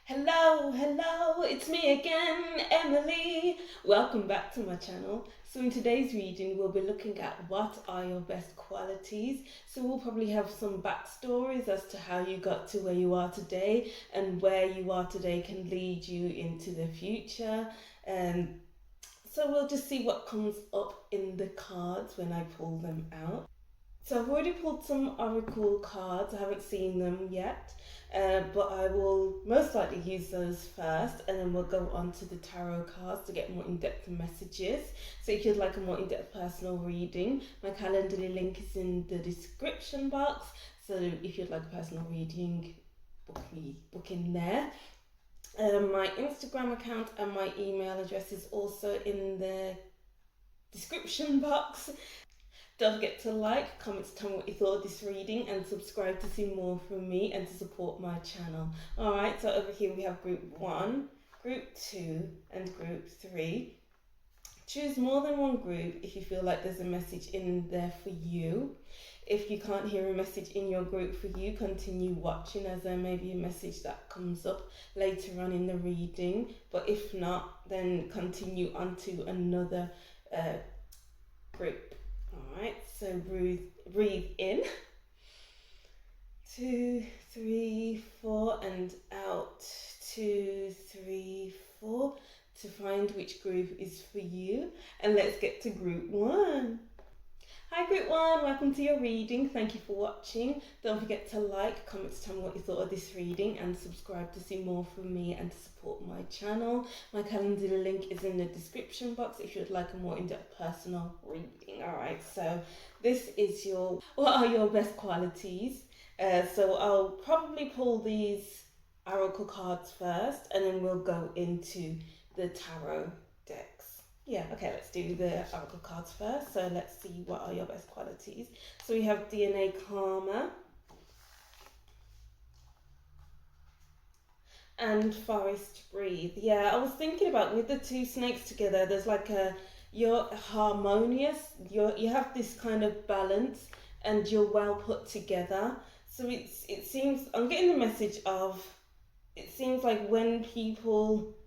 Hello, it's me again, Emily. Welcome back to my channel. So in today's reading, we'll be looking at what are your best qualities. So we'll probably have some backstories as to how you got to where you are today, and where you are today can lead you into the future. So we'll just see what comes up in the cards when I pull them out. So I've already pulled some oracle cards. I haven't seen them yet, but I will most likely use those first, and then we'll go on to the tarot cards to get more in-depth messages. So if you'd like a more in-depth personal reading, my Calendly link is in the description box. So if you'd like a personal reading, book in there. My Instagram account and my email address is also in the description box. Don't forget to like, comment, tell me what you thought of this reading, and subscribe to see more from me and to support my channel. Alright, so over here we have group 1, group 2 and group 3. Choose more than one group if you feel like there's a message in there for you. If you can't hear a message in your group for you, continue watching, as there may be a message that comes up later on in the reading. But if not, then continue on to another group. Alright, so breathe in. 2, 3, 4, and out. 2, 3, 4, to find which group is for you. And let's get to group 1. Hi group 1, welcome to your reading. Thank you for watching. Don't forget to like, comment, tell me what you thought of this reading, and subscribe to see more from me and to support my channel. My calendar link is in the description box if you'd like a more in-depth personal reading. Alright, so this is what are your best qualities? So I'll probably pull these oracle cards first, and then we'll go into the tarot decks. Yeah, okay, let's do the oracle cards first. So let's see what are your best qualities. So we have DNA Karma and Forest Breathe. Yeah, I was thinking about, with the two snakes together, there's like you're harmonious, you have this kind of balance, and you're well put together. So it seems, I'm getting the message of, it seems like when people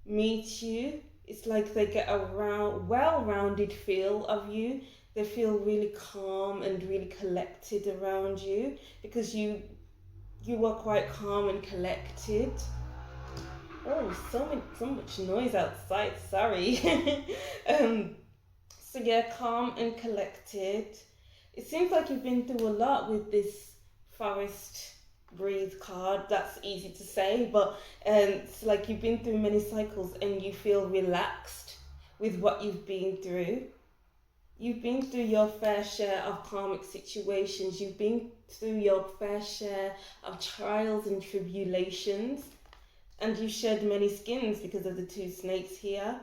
meet you, it's like they get a well-rounded feel of you. They feel really calm and really collected around you, because you are quite calm and collected. Oh, so much noise outside, sorry. So yeah, calm and collected. It seems like you've been through a lot with this Forest Breathe card. That's easy to say, but it's like you've been through many cycles and you feel relaxed with what you've been through. You've been through your fair share of karmic situations. You've been through your fair share of trials and tribulations, and you've shed many skins because of the two snakes here.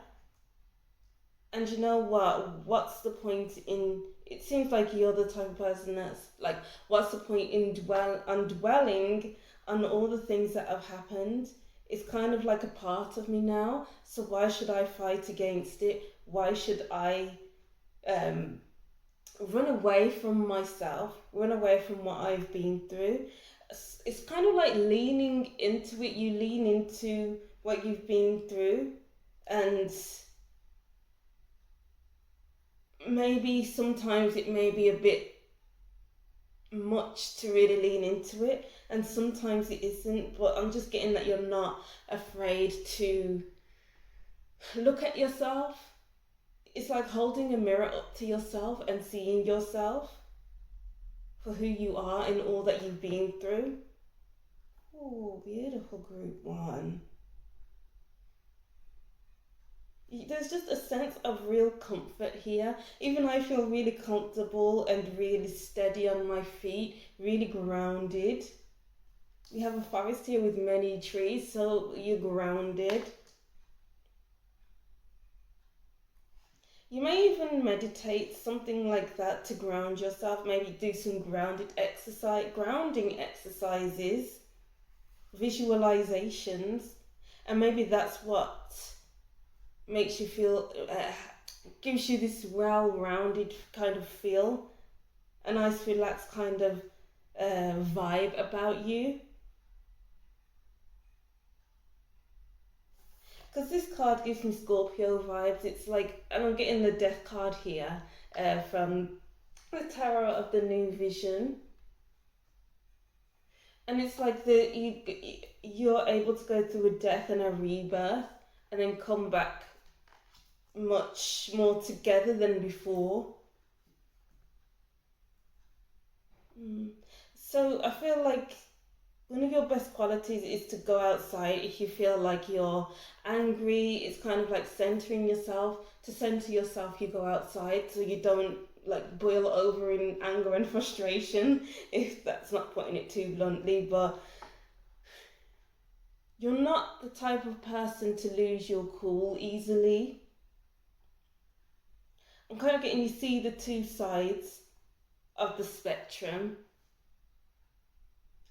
And you know what? What's the point in, it seems like you're the type of person that's like, what's the point in dwelling on all the things that have happened? It's kind of like a part of me now, so why should I fight against it? Why should I run away from myself, run away from what I've been through? It's kind of like leaning into it. You lean into what you've been through, and maybe sometimes it may be a bit much to really lean into it, and sometimes it isn't, but I'm just getting that you're not afraid to look at yourself. It's like holding a mirror up to yourself and seeing yourself for who you are and all that you've been through. Oh, beautiful group 1. There's just a sense of real comfort here. Even I feel really comfortable and really steady on my feet, really grounded. We have a forest here with many trees, so you're grounded. You may even meditate, something like that, to ground yourself. Maybe do some grounding exercises, visualizations, and maybe that's what makes you feel, gives you this well-rounded kind of feel, a nice relaxed kind of vibe about you. because this card gives me Scorpio vibes. It's like, and I'm getting the Death card here from the Tarot of the New Vision. And it's like you're able to go through a death and a rebirth and then come back much more together than before. So I feel like one of your best qualities is to go outside if you feel like you're angry. It's kind of like centering yourself. To center yourself, you go outside so you don't like boil over in anger and frustration, if that's not putting it too bluntly. But you're not the type of person to lose your cool easily. I'm kind of getting you see the two sides of the spectrum,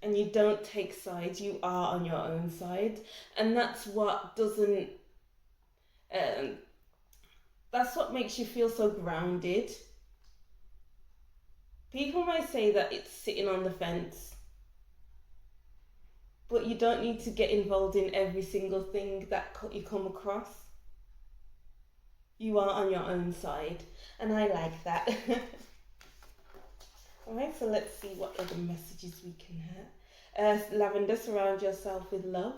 and you don't take sides. You are on your own side, and that's what doesn't that's what makes you feel so grounded. People might say that it's sitting on the fence, but you don't need to get involved in every single thing that you come across. You are on your own side, and I like that. Alright, so let's see what other messages we can have. Lavender, surround yourself with love.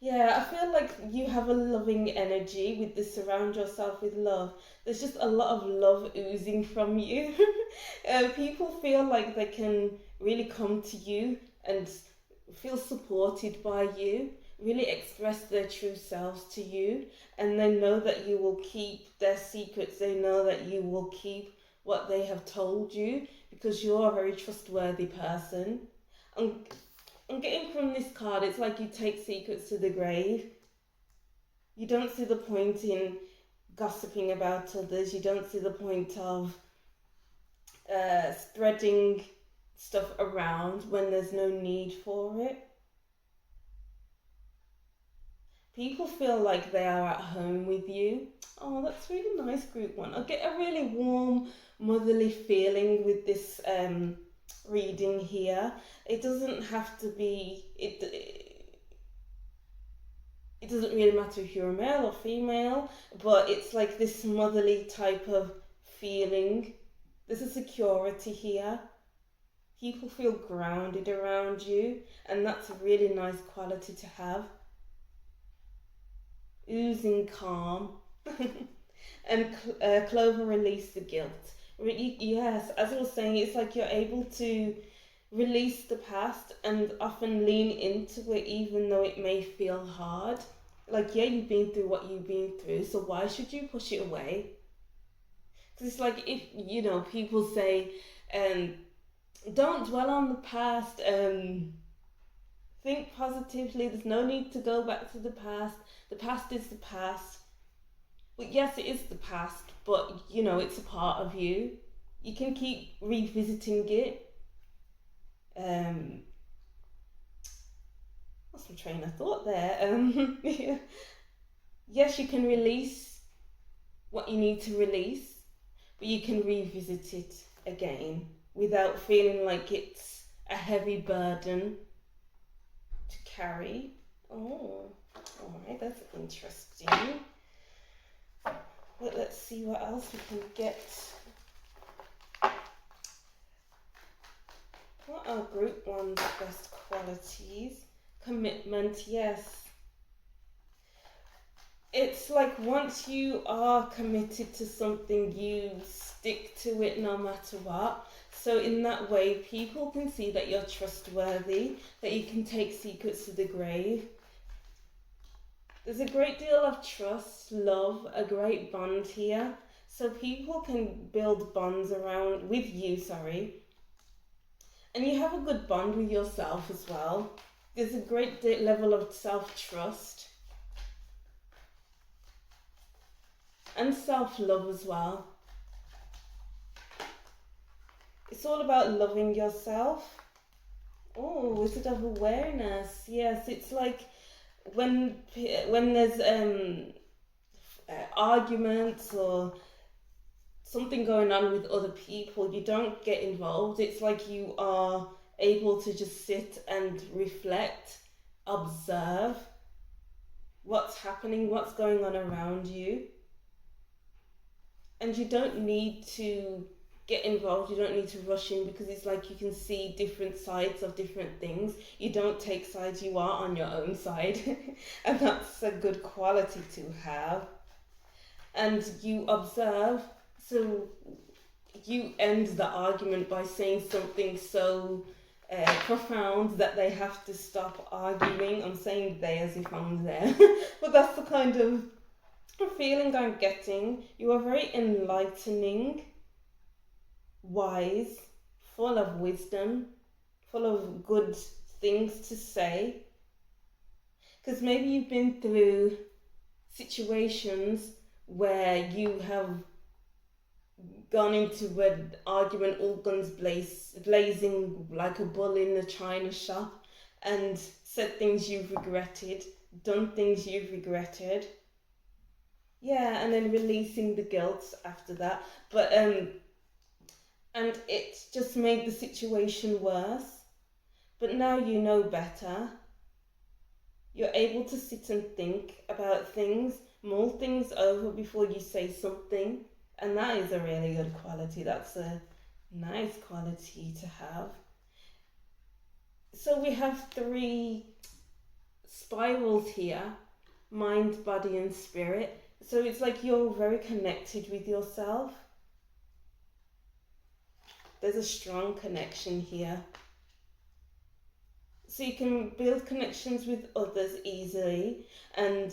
Yeah, I feel like you have a loving energy with this surround yourself with love. There's just a lot of love oozing from you. People feel like they can really come to you and feel supported by you, really express their true selves to you, and they know that you will keep their secrets. They know that you will keep what they have told you because you're a very trustworthy person. I'm getting from this card, it's like you take secrets to the grave. You don't see the point in gossiping about others. You don't see the point of spreading stuff around when there's no need for it. People feel like they are at home with you. Oh, that's really nice, group one. I get a really warm, motherly feeling with this reading here. It doesn't have to be, it doesn't really matter if you're a male or female, but it's like this motherly type of feeling. There's a security here. People feel grounded around you, and that's a really nice quality to have. Oozing calm. And Clover, release the guilt. Yes, as I was saying, it's like you're able to release the past and often lean into it even though it may feel hard. Like, yeah, you've been through what you've been through, so why should you push it away? Because it's like, if, you know, people say, don't dwell on the past, think positively, there's no need to go back to the past is the past. But yes, it is the past, but you know, it's a part of you. You can keep revisiting it. What's my train of thought there? Yeah. Yes, you can release what you need to release, but you can revisit it again without feeling like it's a heavy burden to carry. Oh, alright, that's interesting. But let's see what else we can get. What are group one's best qualities? Commitment, yes. It's like once you are committed to something, you stick to it no matter what. So in that way, people can see that you're trustworthy, that you can take secrets to the grave. There's a great deal of trust, love, a great bond here. So people can build bonds with you. And you have a good bond with yourself as well. There's a great level of self-trust. And self-love as well. It's all about loving yourself. Oh, Wizard of Awareness. Yes, it's like when there's arguments or something going on with other people, you don't get involved. It's like you are able to just sit and reflect, observe, what's happening, what's going on around you. And you don't need to get involved, you don't need to rush in, because it's like you can see different sides of different things. You don't take sides, you are on your own side. And that's a good quality to have. And you observe, so you end the argument by saying something so profound that they have to stop arguing. I'm saying they as if I'm there, but that's the kind of feeling I'm getting. You are very enlightening, wise, full of wisdom, full of good things to say. Because maybe you've been through situations where you have gone into an argument, all guns blazing like a bull in a china shop, and said things you've regretted, done things you've regretted. Yeah, and then releasing the guilt after that. But and it just made the situation worse. But now you know better. You're able to sit and think about things, mull things over before you say something. And that is a really good quality. That's a nice quality to have. So we have 3 spirals here: mind, body, and spirit. So it's like you're very connected with yourself. There's a strong connection here. So you can build connections with others easily, and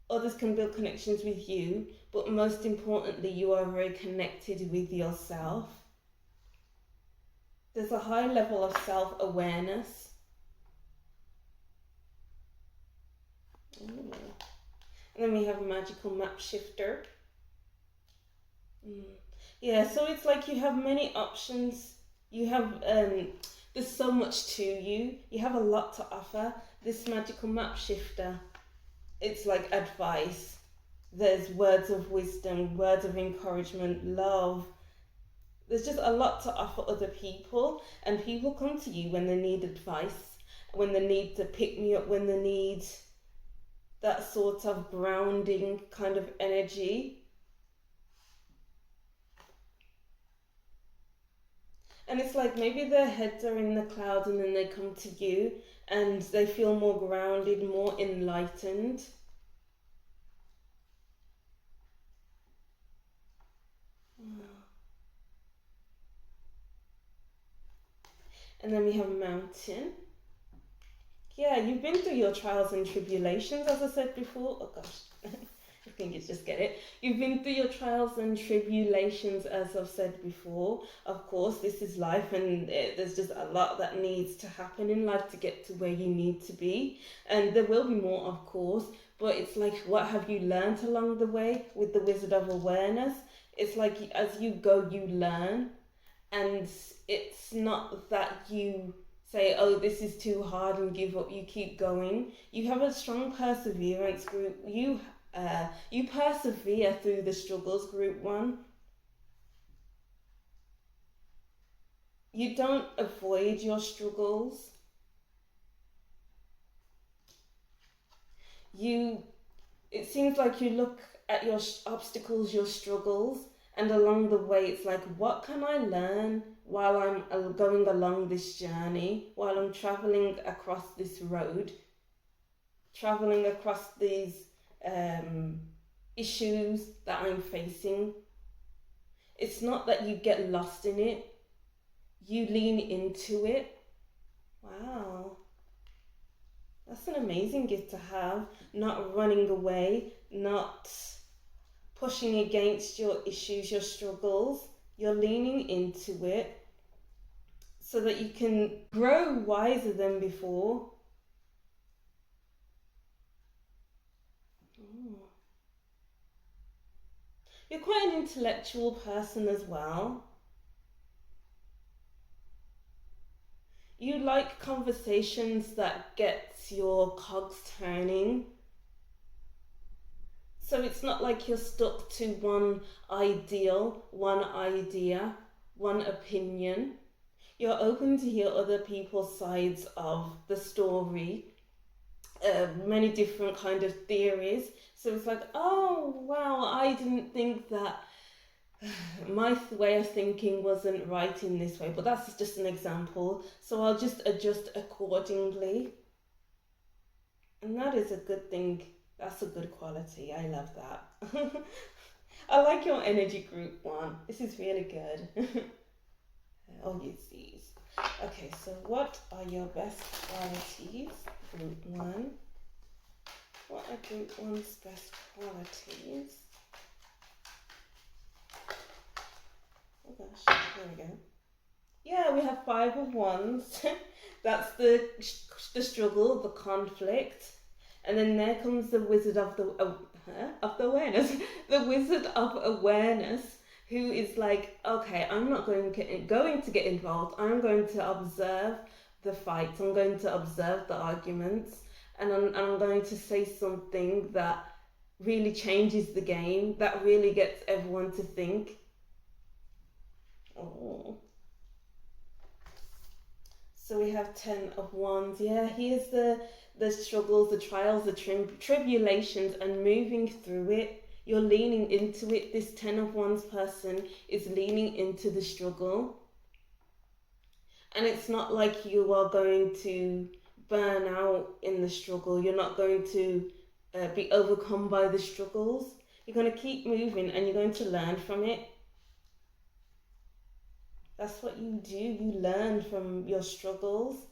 others can build connections with you, but most importantly, you are very connected with yourself. There's a high level of self-awareness. Ooh. And then we have a magical map shifter. Yeah, so it's like you have many options. You have, there's so much to you. You have a lot to offer. This magical map shifter, it's like advice. There's words of wisdom, words of encouragement, love. There's just a lot to offer other people, and people come to you when they need advice, when they need to pick me up, when they need that sort of grounding kind of energy. And it's like maybe their heads are in the clouds and then they come to you and they feel more grounded, more enlightened. And then we have mountain. Yeah, you've been through your trials and tribulations, as I said before. Oh gosh, I think you just get it. You've been through your trials and tribulations, as I've said before. Of course, this is life, and there's just a lot that needs to happen in life to get to where you need to be. And there will be more, of course, but it's like, what have you learned along the way with the Wizard of Awareness? It's like as you go, you learn. And it's not that you say, oh, this is too hard and give up. You keep going. You have a strong perseverance, group. You persevere through the struggles, group 1. You don't avoid your struggles. It seems like you look at your obstacles, your struggles, and along the way, it's like, what can I learn while I'm going along this journey, while I'm traveling across this road, traveling across these issues that I'm facing? It's not that you get lost in it. You lean into it. Wow. That's an amazing gift to have. Not running away, not pushing against your issues, your struggles. You're leaning into it so that you can grow wiser than before. You're quite an intellectual person as well. You like conversations that gets your cogs turning. So it's not like you're stuck to one ideal, one idea, one opinion. You're open to hear other people's sides of the story. many different kind of theories. So it's like, oh wow, I didn't think that my way of thinking wasn't right in this way, but that's just an example. So I'll just adjust accordingly. And that is a good thing. That's a good quality. I love that. I like your energy group one. This is really good. I'll use these. Okay, so what are your best qualities? Group one. What are group one's best qualities? Oh gosh, there we go. Yeah, we have 5 of Wands. That's the struggle, the conflict, and then there comes the Wizard of the awareness, the Wizard of Awareness, who is like, okay, I'm not going to get involved. I'm going to observe the fights. I'm going to observe the arguments, and I'm going to say something that really changes the game, that really gets everyone to think. Oh. So we have 10 of Wands. Yeah, here's the struggles, the trials, the tribulations, and moving through it. You're leaning into it. This 10 of Wands person is leaning into the struggle. And it's not like you are going to burn out in the struggle. You're not going to be overcome by the struggles. You're going to keep moving and you're going to learn from it. That's what you do. You learn from your struggles.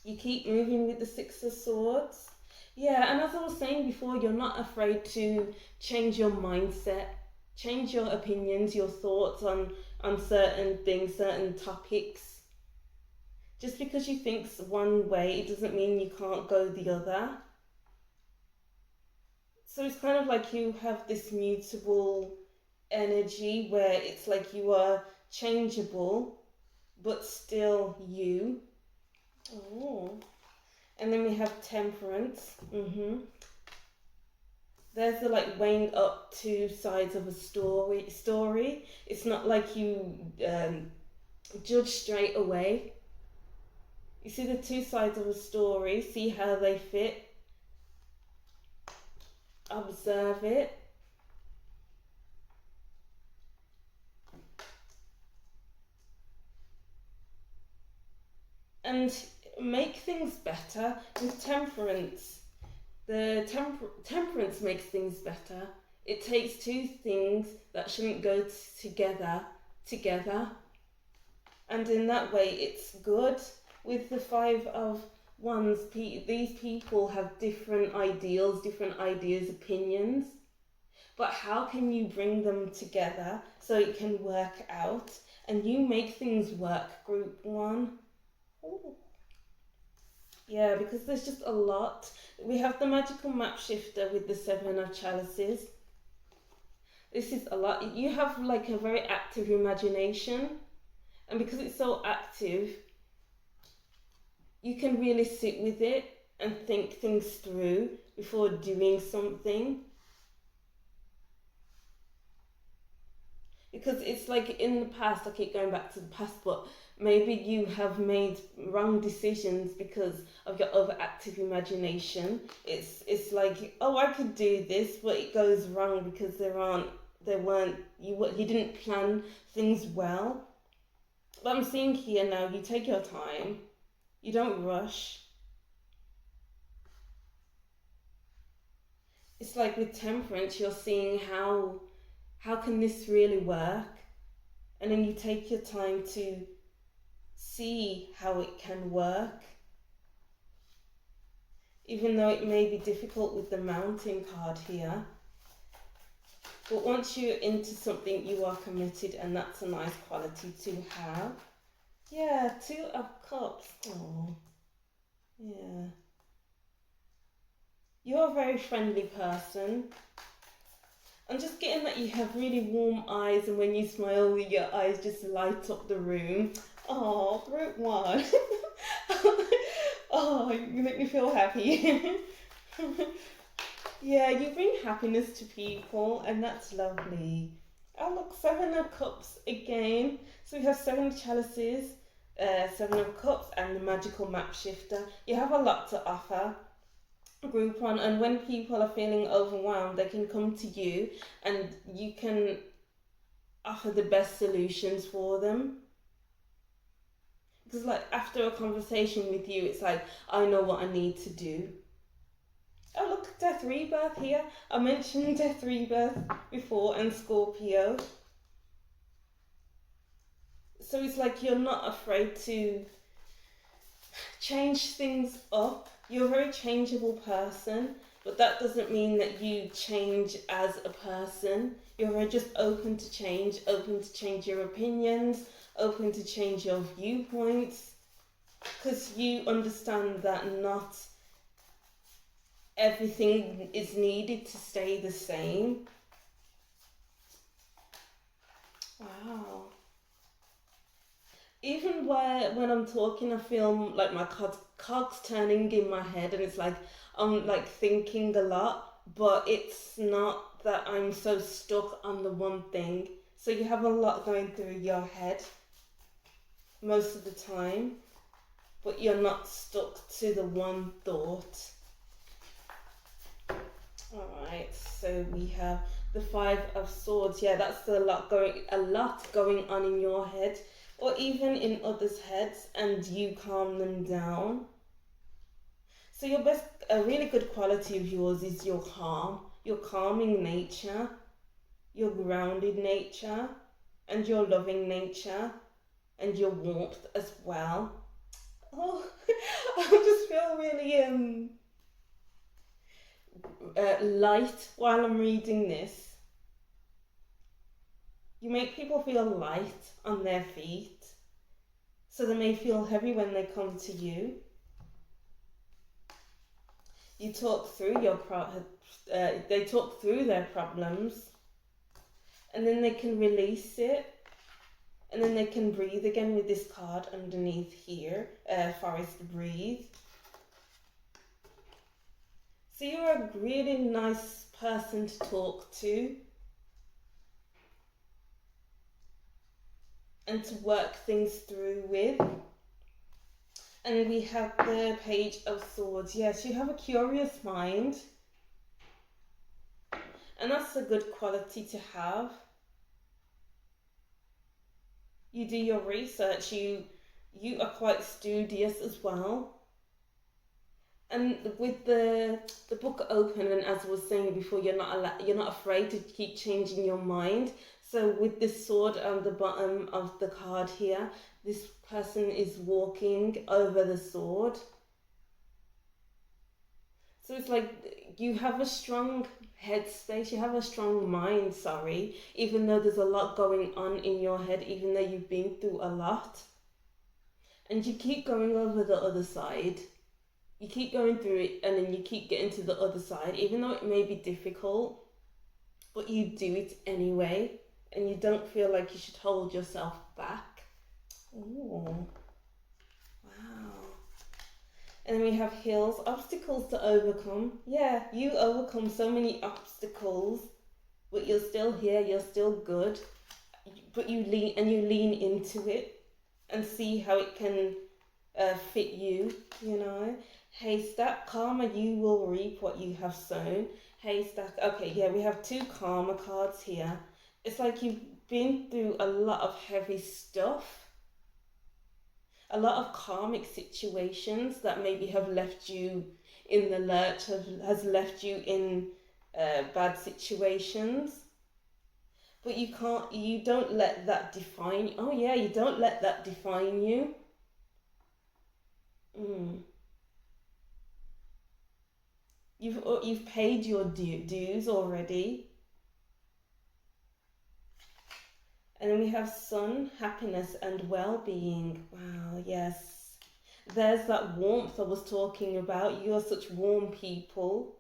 You keep moving with the 6 of Swords. Yeah, and as I was saying before, you're not afraid to change your mindset, change your opinions, your thoughts on certain things, certain topics. Just because you think one way, it doesn't mean you can't go the other. So it's kind of like you have this mutable energy where it's like you are changeable, but still you. Oh. And then we have Temperance. There's the like weighing up 2 sides of a story. It's not like you judge straight away. You see the 2 sides of a story, see how they fit, observe it. And make things better with Temperance. The Temperance makes things better. It takes 2 things that shouldn't go together, and in that way it's good. With the 5 of Wands, these people have different ideals, different ideas, opinions, but how can you bring them together so it can work out and you make things work, group 1? Ooh. Yeah, because there's just a lot. We have the magical map shifter with the 7 of chalices. This is a lot. You have like a very active imagination, and because it's so active, you can really sit with it and think things through before doing something. Because it's like in the past, I keep going back to the past, but maybe you have made wrong decisions because of your overactive imagination. It's like, oh, I could do this, but it goes wrong because you didn't plan things well. But I'm seeing here now, you take your time, you don't rush. It's like with Temperance, you're seeing how can this really work, and then you take your time to see how it can work, even though it may be difficult with the Mountain card here. But once you're into something, you are committed, and that's a nice quality to have. Yeah, 2 of Cups. Oh, yeah. You're a very friendly person. I'm just getting that you have really warm eyes, and when you smile, your eyes just light up the room. Oh, group 1. Oh, you make me feel happy. Yeah, you bring happiness to people, and that's lovely. Oh, look, 7 of Cups again. So we have 7 chalices. Seven of Cups and the Magical Map Shifter. You have a lot to offer, group one, and when people are feeling overwhelmed, they can come to you and you can offer the best solutions for them. Because like after a conversation with you, it's like, I know what I need to do. Oh look, Death Rebirth here. I mentioned Death Rebirth before, and Scorpio. So it's like you're not afraid to change things up. You're a very changeable person, but that doesn't mean that you change as a person. You're very just open to change your opinions, open to change your viewpoints, because you understand that not everything is needed to stay the same. Wow. Even when I'm talking, I feel like my cogs turning in my head, and it's like I'm like thinking a lot, but it's not that I'm so stuck on the one thing. So you have a lot going through your head most of the time, but you're not stuck to the one thought. Alright, so we have the Five of Swords. Yeah, that's a lot going on in your head, or even in others' heads, and you calm them down. So a really good quality of yours is your calming nature, your grounded nature, and your loving nature, and your warmth as well. Oh, I just feel really light while I'm reading this. You make people feel light on their feet, so they may feel heavy when they come to you. You talk through they talk through their problems, and then they can release it, and then they can breathe again with this card underneath here, Forest Breathe. So you're a really nice person to talk to and to work things through with. And we have the Page of Swords. Yes, you have a curious mind, and that's a good quality to have. You do your research, you are quite studious as well. And with the book open, and as I was saying before, you're not afraid to keep changing your mind. So with this sword on the bottom of the card here, this person is walking over the sword. So it's like you have a strong headspace, you have a strong mind, even though there's a lot going on in your head, even though you've been through a lot. And you keep going over the other side. You keep going through it, and then you keep getting to the other side, even though it may be difficult, but you do it anyway, and you don't feel like you should hold yourself back. Ooh, wow. And then we have hills, obstacles to overcome. Yeah, you overcome so many obstacles, but you're still here, you're still good, but you lean into it and see how it can fit you, you know. Haystack, karma, you will reap what you have sown. Haystack, okay, yeah, we have two karma cards here. It's like you've been through a lot of heavy stuff, a lot of karmic situations that maybe have left you in the lurch, has left you in bad situations. But you don't let that define you. Oh yeah, you don't let that define you. You've paid your dues already. And then we have sun, happiness and well-being. Wow, yes. There's that warmth I was talking about. You are such warm people.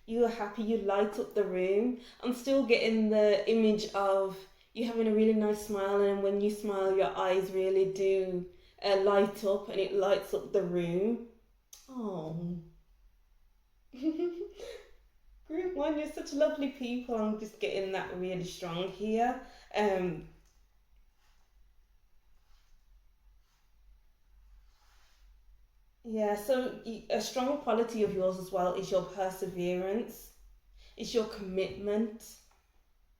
You are happy, you light up the room. I'm still getting the image of you having a really nice smile, and when you smile, your eyes really do light up, and it lights up the room. Oh. Group one, you're such lovely people. I'm just getting that really strong here. Yeah, so a strong quality of yours as well is your perseverance, is your commitment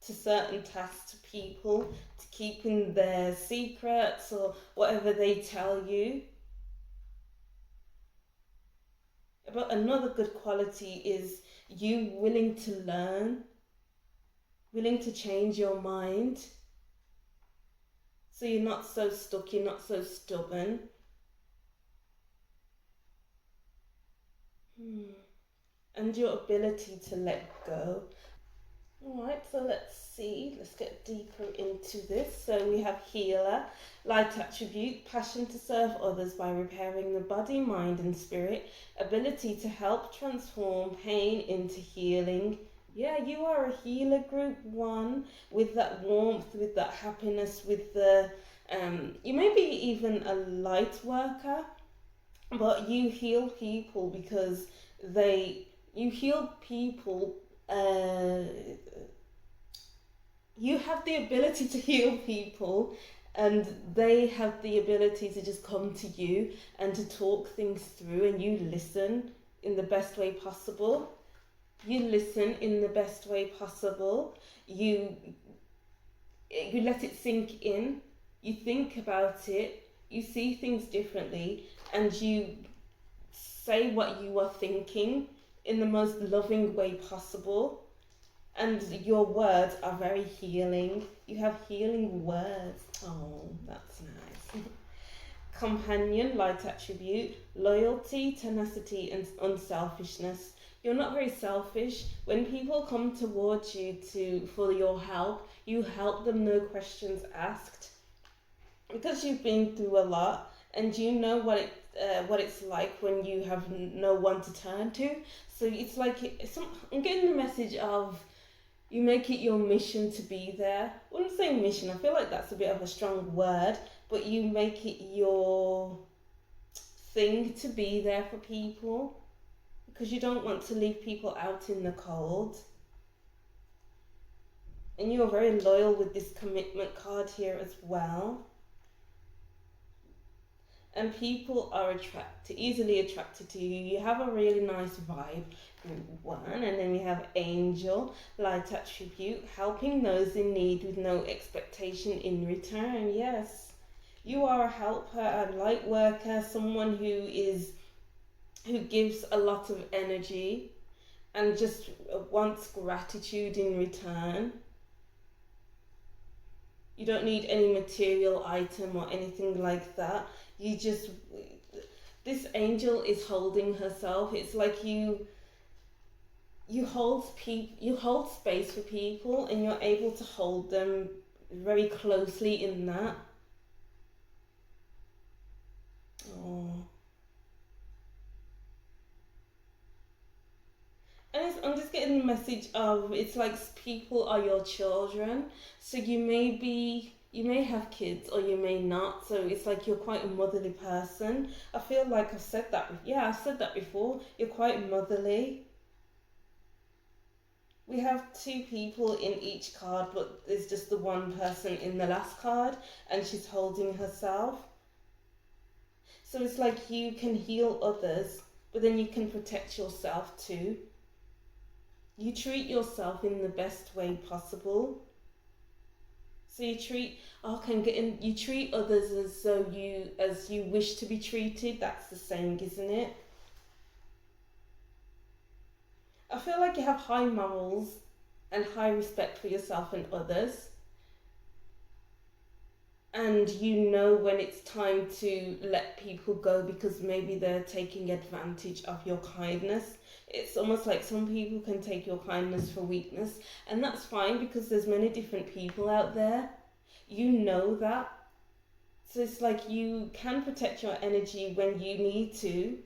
to certain tasks, to people, to keeping their secrets or whatever they tell you. But another good quality is you willing to learn, willing to change your mind. So you're not so stuck, you're not so stubborn. Hmm. And your ability to let go. Alright, so let's get deeper into this. So we have healer, light attribute, passion to serve others by repairing the body, mind, and spirit, ability to help transform pain into healing. Yeah, you are a healer, group one, with that warmth, with that happiness, with the you may be even a light worker, but you heal people because you heal people. Uh, you have the ability to heal people, and they have the ability to just come to you and to talk things through, and you listen in the best way possible. You listen in the best way possible. You let it sink in. You think about it. You see things differently, and you say what you are thinking in the most loving way possible. And your words are very healing. You have healing words. Oh, that's nice. Companion, light attribute, loyalty, tenacity, and unselfishness. You're not very selfish. When people come towards you for your help, you help them, no questions asked. Because you've been through a lot and you know what it's like when you have no one to turn to. So it's like I'm getting the message of you make it your mission to be there. I wouldn't say mission, I feel like that's a bit of a strong word, but you make it your thing to be there for people because you don't want to leave people out in the cold. And you are very loyal with this commitment card here as well. And people are easily attracted to you. You have a really nice vibe, group one. And then we have angel, light attribute, helping those in need with no expectation in return. Yes, you are a helper, a light worker, someone who gives a lot of energy and just wants gratitude in return. You don't need any material item or anything like that. This angel is holding herself. It's like you hold space for people, and you're able to hold them very closely in that. Oh. And I'm just getting the message of, it's like people are your children. So you may have kids or you may not. So it's like you're quite a motherly person. I feel like I've said that. Yeah, I've said that before. You're quite motherly. We have two people in each card, but there's just the one person in the last card, and she's holding herself. So it's like you can heal others, but then you can protect yourself too. You treat yourself in the best way possible. So you treat others as you wish to be treated. That's the saying, isn't it? I feel like you have high morals and high respect for yourself and others. And you know when it's time to let people go because maybe they're taking advantage of your kindness. It's almost like some people can take your kindness for weakness, and that's fine because there's many different people out there. You know that. So it's like you can protect your energy when you need to,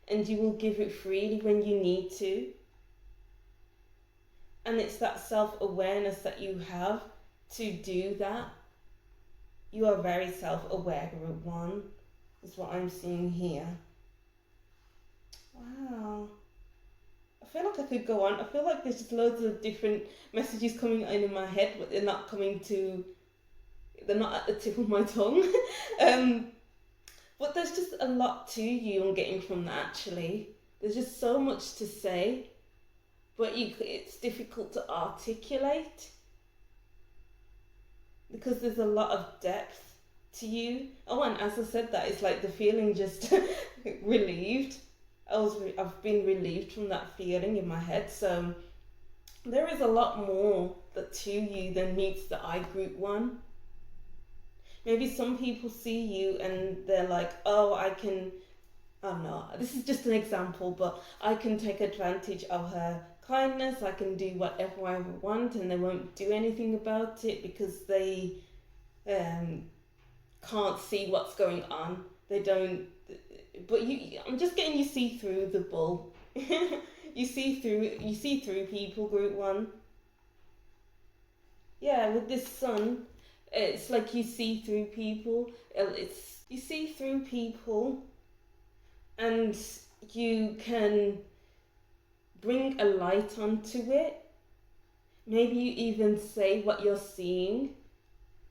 and you will give it freely when you need to. And it's that self-awareness that you have to do that. You are very self-aware, group one, is what I'm seeing here. Wow. I feel like I could go on. I feel like there's just loads of different messages coming in my head, but they're not at the tip of my tongue. But there's just a lot to you I'm getting from that actually. There's just so much to say, but it's difficult to articulate because there's a lot of depth to you. Oh, and as I said that, it's like the feeling just relieved. I've been relieved from that feeling in my head. So there is a lot more that to you than meets the I group one. Maybe some people see you and they're like, oh, I don't know, this is just an example, but I can take advantage of her kindness, I can do whatever I want and they won't do anything about it because they can't see what's going on. They don't, but I'm just getting you see through the bull. you see through people, group one. Yeah, with this sun, it's like you see through people. You see through people, and you can bring a light onto it. Maybe you even say what you're seeing,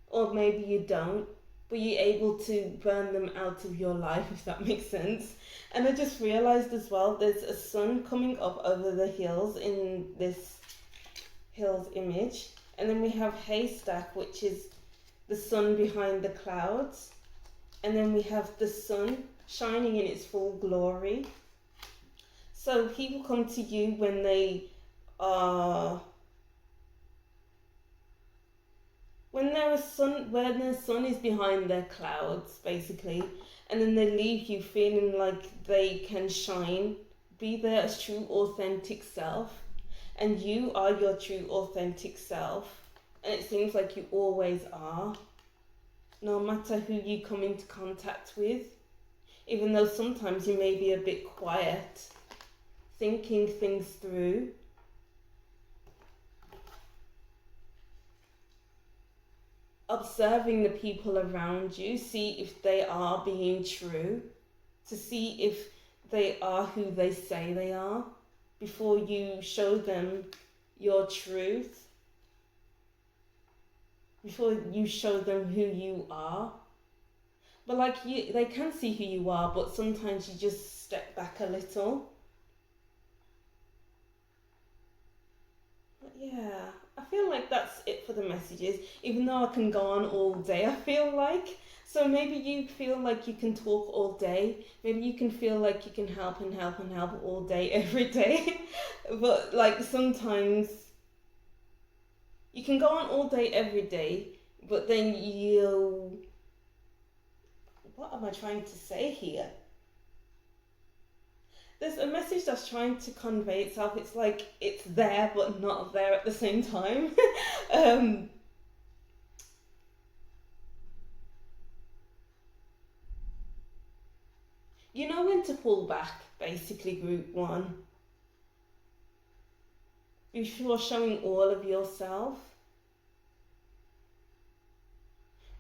or maybe you don't, but you're able to burn them out of your life, if that makes sense. And I just realized as well, there's a sun coming up over the hills in this hills image, and then we have haystack, which is the sun behind the clouds, and then we have the sun shining in its full glory. So people come to you when they are when their sun is behind their clouds, basically, and then they leave you feeling like they can shine, be their true authentic self, and you are your true authentic self, and it seems like you always are, no matter who you come into contact with, even though sometimes you may be a bit quiet, thinking things through. Observing the people around you, see if they are being true, to see if they are who they say they are, before you show them your truth, before you show them who you are. But like they can see who you are, but sometimes you just step back a little. But yeah, I feel like that's it for the messages, even though I can go on all day, I feel like. So maybe you feel like you can talk all day. Maybe you can feel like you can help and help and help all day, every day. But like sometimes you can go on all day, every day, but then what am I trying to say here? There's a message that's trying to convey itself. It's like it's there but not there at the same time. You know when to pull back, basically, group one. If you're showing all of yourself.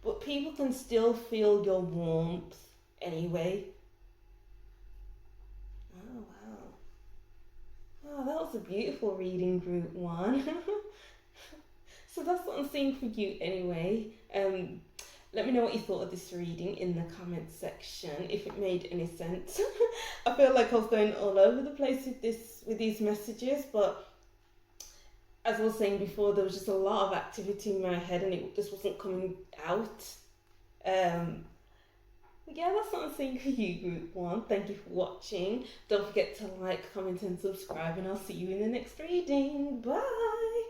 But people can still feel your warmth anyway. Oh, wow. Oh, that was a beautiful reading, group one. So that's what I'm seeing for you anyway. Let me know what you thought of this reading in the comment section, if it made any sense. I feel like I was going all over the place with these messages, but as I was saying before, there was just a lot of activity in my head and it just wasn't coming out. Yeah, that's what I'm saying for you, group one. Thank you for watching. Don't forget to like, comment and subscribe, and I'll see you in the next reading. Bye!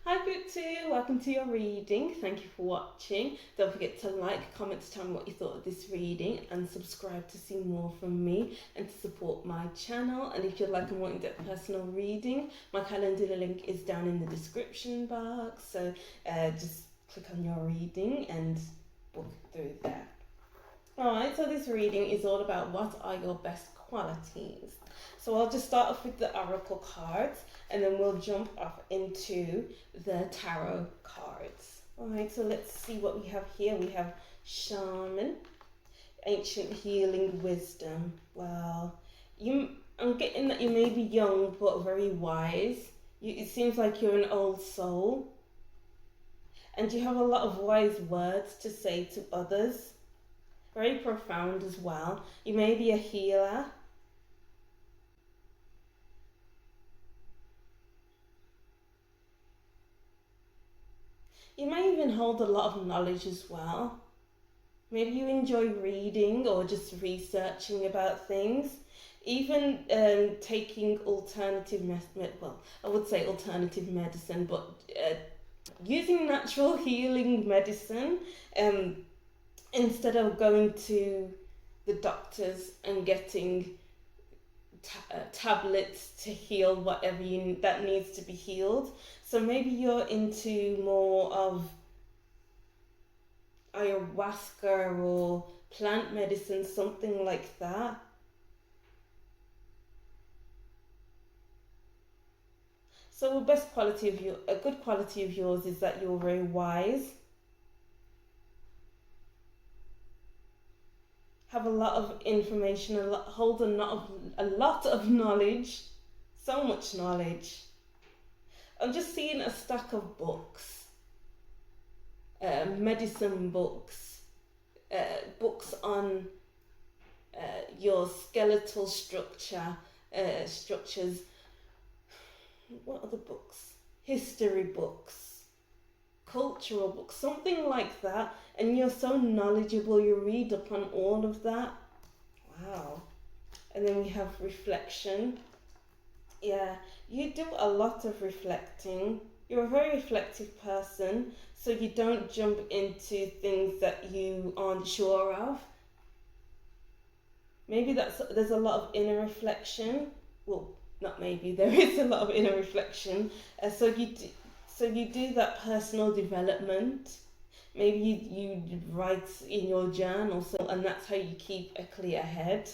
Hi group 2, welcome to your reading. Thank you for watching. Don't forget to like, comment to tell me what you thought of this reading, and subscribe to see more from me and to support my channel. And if you'd like a more in-depth personal reading, my calendar link is down in the description box, so just click on your reading and book through there. Alright, so this reading is all about what are your best qualities. So I'll just start off with the oracle cards, and then we'll jump off into the tarot cards. Alright, so let's see what we have here. We have Shaman, Ancient Healing Wisdom. Wow, I'm getting that you may be young but very wise. It seems like you're an old soul, and you have a lot of wise words to say to others. very profound as well. You may be a healer. You may even hold a lot of knowledge as well. Maybe you enjoy reading or just researching about things. Even taking alternative I would say alternative medicine, but using natural healing medicine instead of going to the doctors and getting tablets to heal whatever that needs to be healed. So maybe you're into more of ayahuasca or plant medicine, something like that. So a good quality of yours is that you're very wise, have a lot of information, hold a lot of knowledge, so much knowledge. I'm just seeing a stack of books, medicine books, books on your skeletal structures. What other books? History books, cultural books, something like that. And you're so knowledgeable, you read up on all of that. Wow. And then we have reflection. Yeah, you do a lot of reflecting. You're a very reflective person, so you don't jump into things that you aren't sure of. Maybe there's a lot of inner reflection. Well, not maybe, there is a lot of inner reflection. So you do that personal development. Maybe you write in your journal, and that's how you keep a clear head.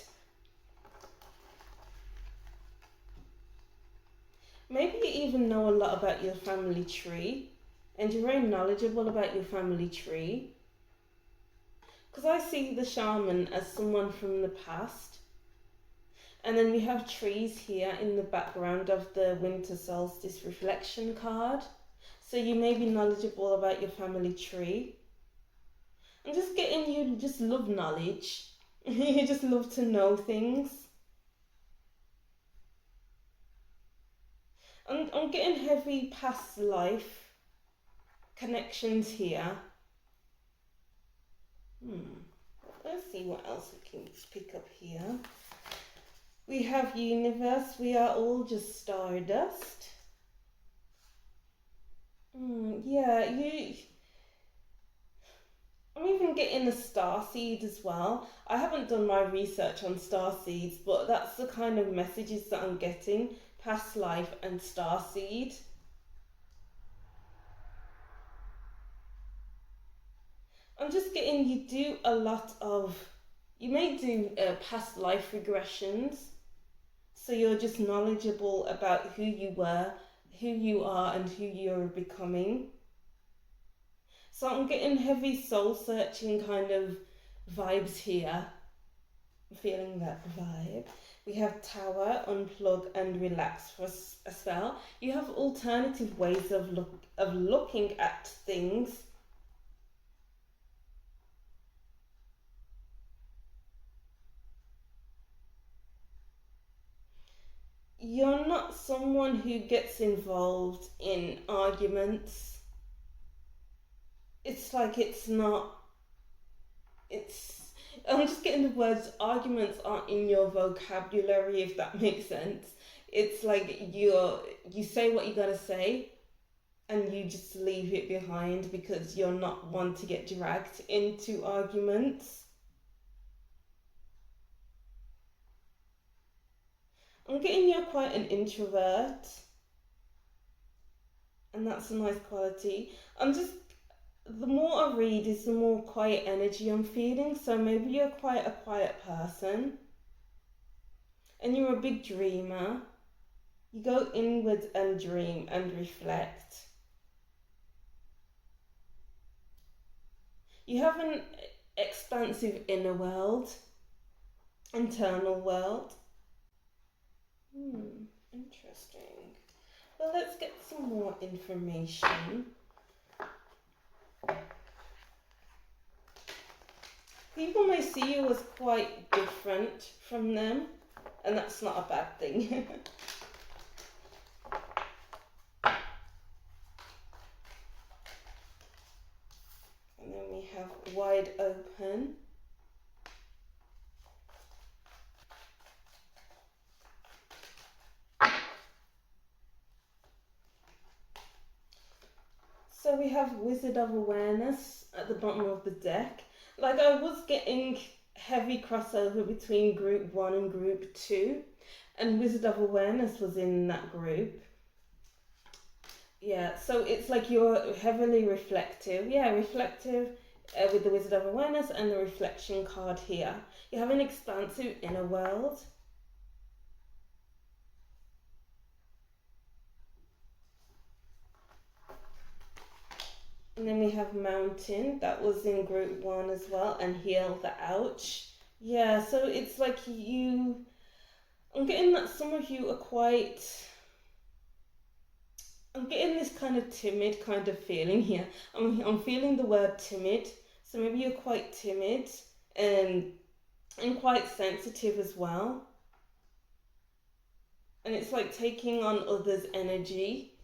Maybe you even know a lot about your family tree, and you're very knowledgeable about your family tree. Because I see the shaman as someone from the past. And then we have trees here in the background of the winter solstice reflection card. So you may be knowledgeable about your family tree. I'm just getting you just love knowledge. You just love to know things. I'm getting heavy past life connections here. Let's see what else we can pick up here. We have universe. We are all just stardust. Yeah, I'm even getting a star seed as well. I haven't done my research on star seeds, but that's the kind of messages that I'm getting. Past life and star seed. I'm just getting you may do past life regressions. So you're just knowledgeable about who you were, who you are, and who you're becoming. So I'm getting heavy soul searching kind of vibes here. I'm feeling that vibe. We have tower, unplug, and relax for a spell. You have alternative ways of looking at things. You're not someone who gets involved in arguments. It's like I'm just getting the words arguments aren't in your vocabulary, if that makes sense. It's like you say what you gotta say and you just leave it behind because you're not one to get dragged into arguments. I'm getting you're quite an introvert, and that's a nice quality. The more I read is the more quiet energy I'm feeling, so maybe you're quite a quiet person. And you're a big dreamer. You go inward and dream and reflect. You have an expansive inner world, internal world. Interesting. Well, let's get some more information. People may see you as quite different from them, and that's not a bad thing. And then we have wide open. So we have Wizard of Awareness at the bottom of the deck. Like, I was getting heavy crossover between group 1 and group 2, and Wizard of Awareness was in that group. Yeah, so it's like you're heavily reflective. Yeah, reflective with the Wizard of Awareness and the reflection card here. You have an expansive inner world. And then we have Mountain, that was in group 1 as well, and Heal the Ouch. Yeah, so it's like I'm getting that some of you are quite, I'm getting this kind of timid kind of feeling here. I'm feeling the word timid, so maybe you're quite timid and quite sensitive as well. And it's like taking on others' energy.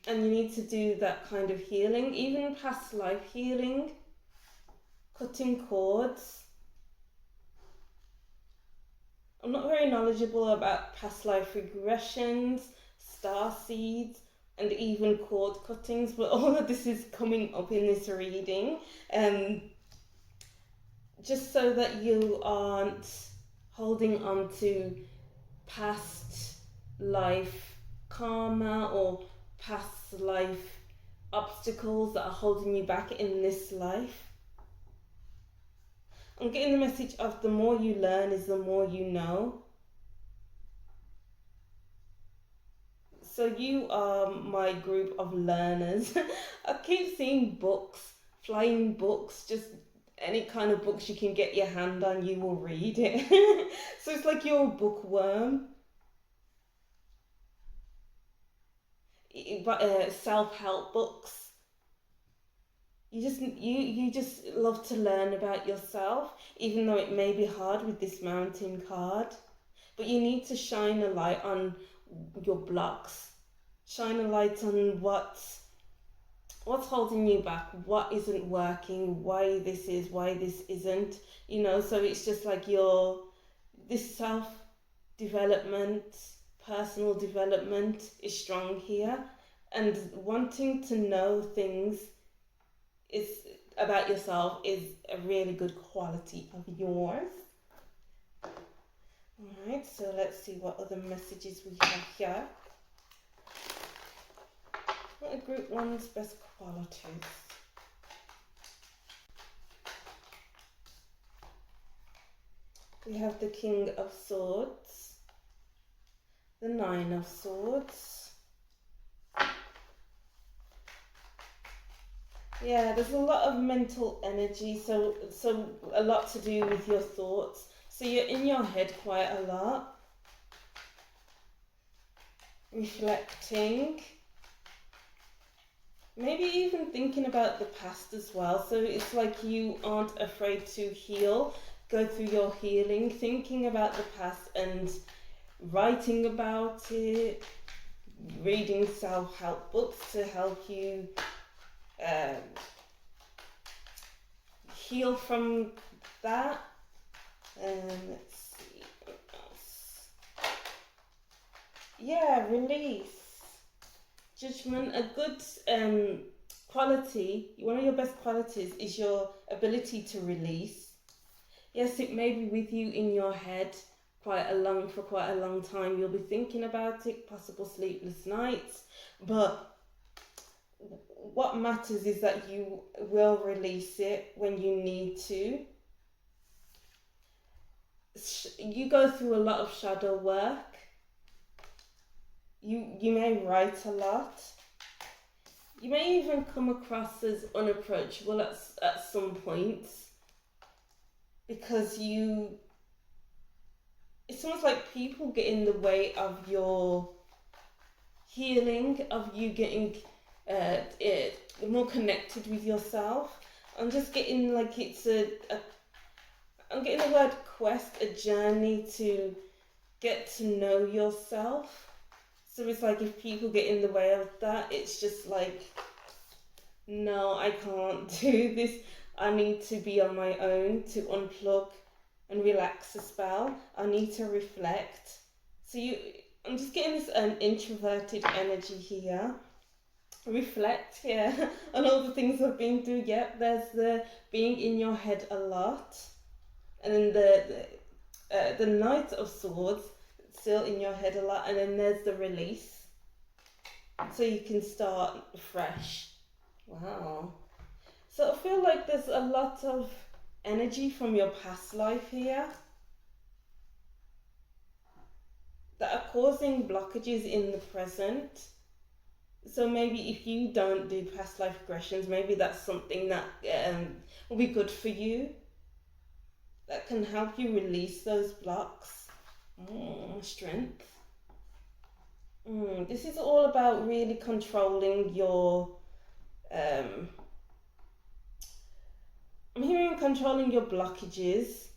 And you need to do that kind of healing, even past life healing, cutting cords. I'm not very knowledgeable about past life regressions, star seeds, and even cord cuttings, but all of this is coming up in this reading. Just so that you aren't holding on to past life karma or past life obstacles that are holding you back in this life. I'm getting the message of the more you learn is the more you know. So you are my group of learners. I keep seeing books, flying books, just any kind of books you can get your hand on, you will read it. So it's like you're a bookworm. Self-help books. You just love to learn about yourself, even though it may be hard with this Mountain card. But you need to shine a light on your blocks. Shine a light on what's holding you back, what isn't working, why this is, why this isn't. You know, so it's just like this self-development, personal development is strong here, and wanting to know things is about yourself is a really good quality of yours. Alright, so let's see what other messages we have here. What are group 1's best qualities? We have the King of Swords, the Nine of Swords. Yeah, there's a lot of mental energy, so a lot to do with your thoughts. So you're in your head quite a lot. Reflecting. Maybe even thinking about the past as well. So it's like you aren't afraid to heal, go through your healing, thinking about the past and writing about it, reading self-help books to help you heal from that. Let's see what else. Yeah, release. Judgment. A good quality, one of your best qualities is your ability to release. Yes, it may be with you in your head for quite a long time. You'll be thinking about it, possible sleepless nights, but what matters is that you will release it when you need to. You go through a lot of shadow work. You may write a lot. You may even come across as unapproachable at some points, because it's almost like people get in the way of your healing, of you getting more connected with yourself. I'm just getting like I'm getting the word quest, a journey to get to know yourself. So it's like if people get in the way of that, it's just like, no, I can't do this. I need to be on my own to unplug and relax a spell. I need to reflect. So I'm just getting this introverted energy here. Reflect, yeah, on all the things I've been through. Yep, there's the being in your head a lot, and then the Knight of Swords, still in your head a lot, and then there's the release, so you can start fresh. Wow. So I feel like there's a lot of energy from your past life here that are causing blockages in the present. So maybe if you don't do past life regressions, maybe that's something that will be good for you, that can help you release those blocks. Strength. This is all about really controlling your I'm hearing controlling your blockages.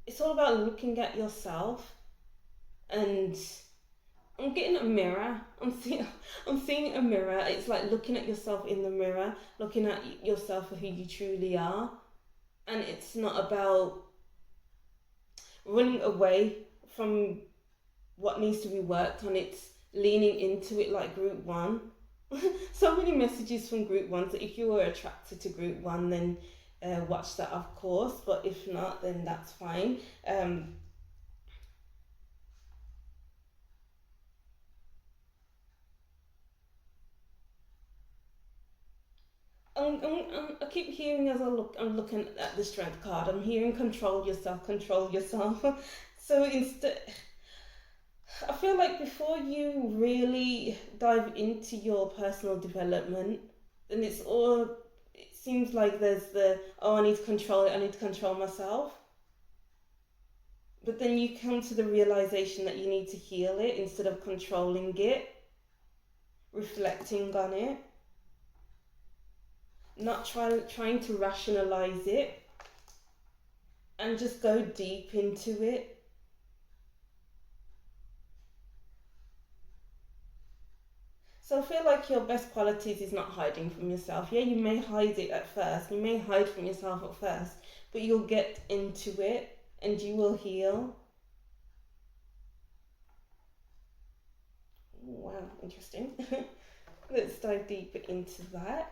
It's all about looking at yourself, and I'm getting a mirror. I'm seeing a mirror. It's like looking at yourself in the mirror, looking at yourself for who you truly are. And it's not about running away from what needs to be worked on. It's leaning into it like group one. So many messages from group one. So if you were attracted to group one, then watch that, of course. But if not, then that's fine. I keep hearing as I'm looking at the strength card, I'm hearing control yourself, control yourself. So instead, I feel like before you really dive into your personal development, then it seems like there's I need to control it, I need to control myself. But then you come to the realization that you need to heal it instead of controlling it, reflecting on it, not trying to rationalize it, and just go deep into it. So I feel like your best qualities is not hiding from yourself. Yeah, you may hide it at first. You may hide from yourself at first, but you'll get into it and you will heal. Wow, interesting. Let's dive deeper into that.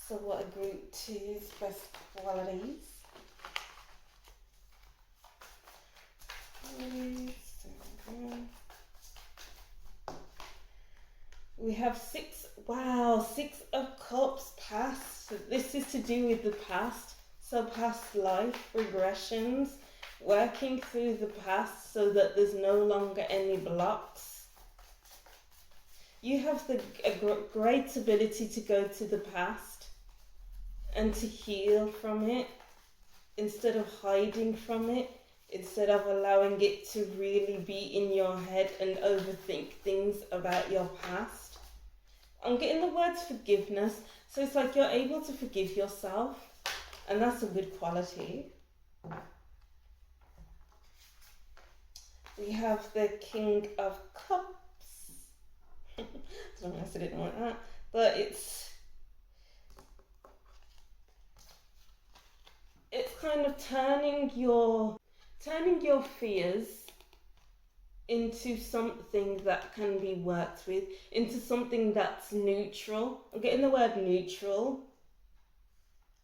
So what are group two's best qualities? We have six of cups past. So this is to do with the past. So past life regressions, working through the past so that there's no longer any blocks. You have a great ability to go to the past and to heal from it instead of hiding from it, instead of allowing it to really be in your head and overthink things about your past. I'm getting the words forgiveness, so it's like you're able to forgive yourself, and that's a good quality. We have the King of Cups. I don't know if I said it like that, but it's kind of turning your fears into something that can be worked with, into something that's neutral. I'm getting the word neutral.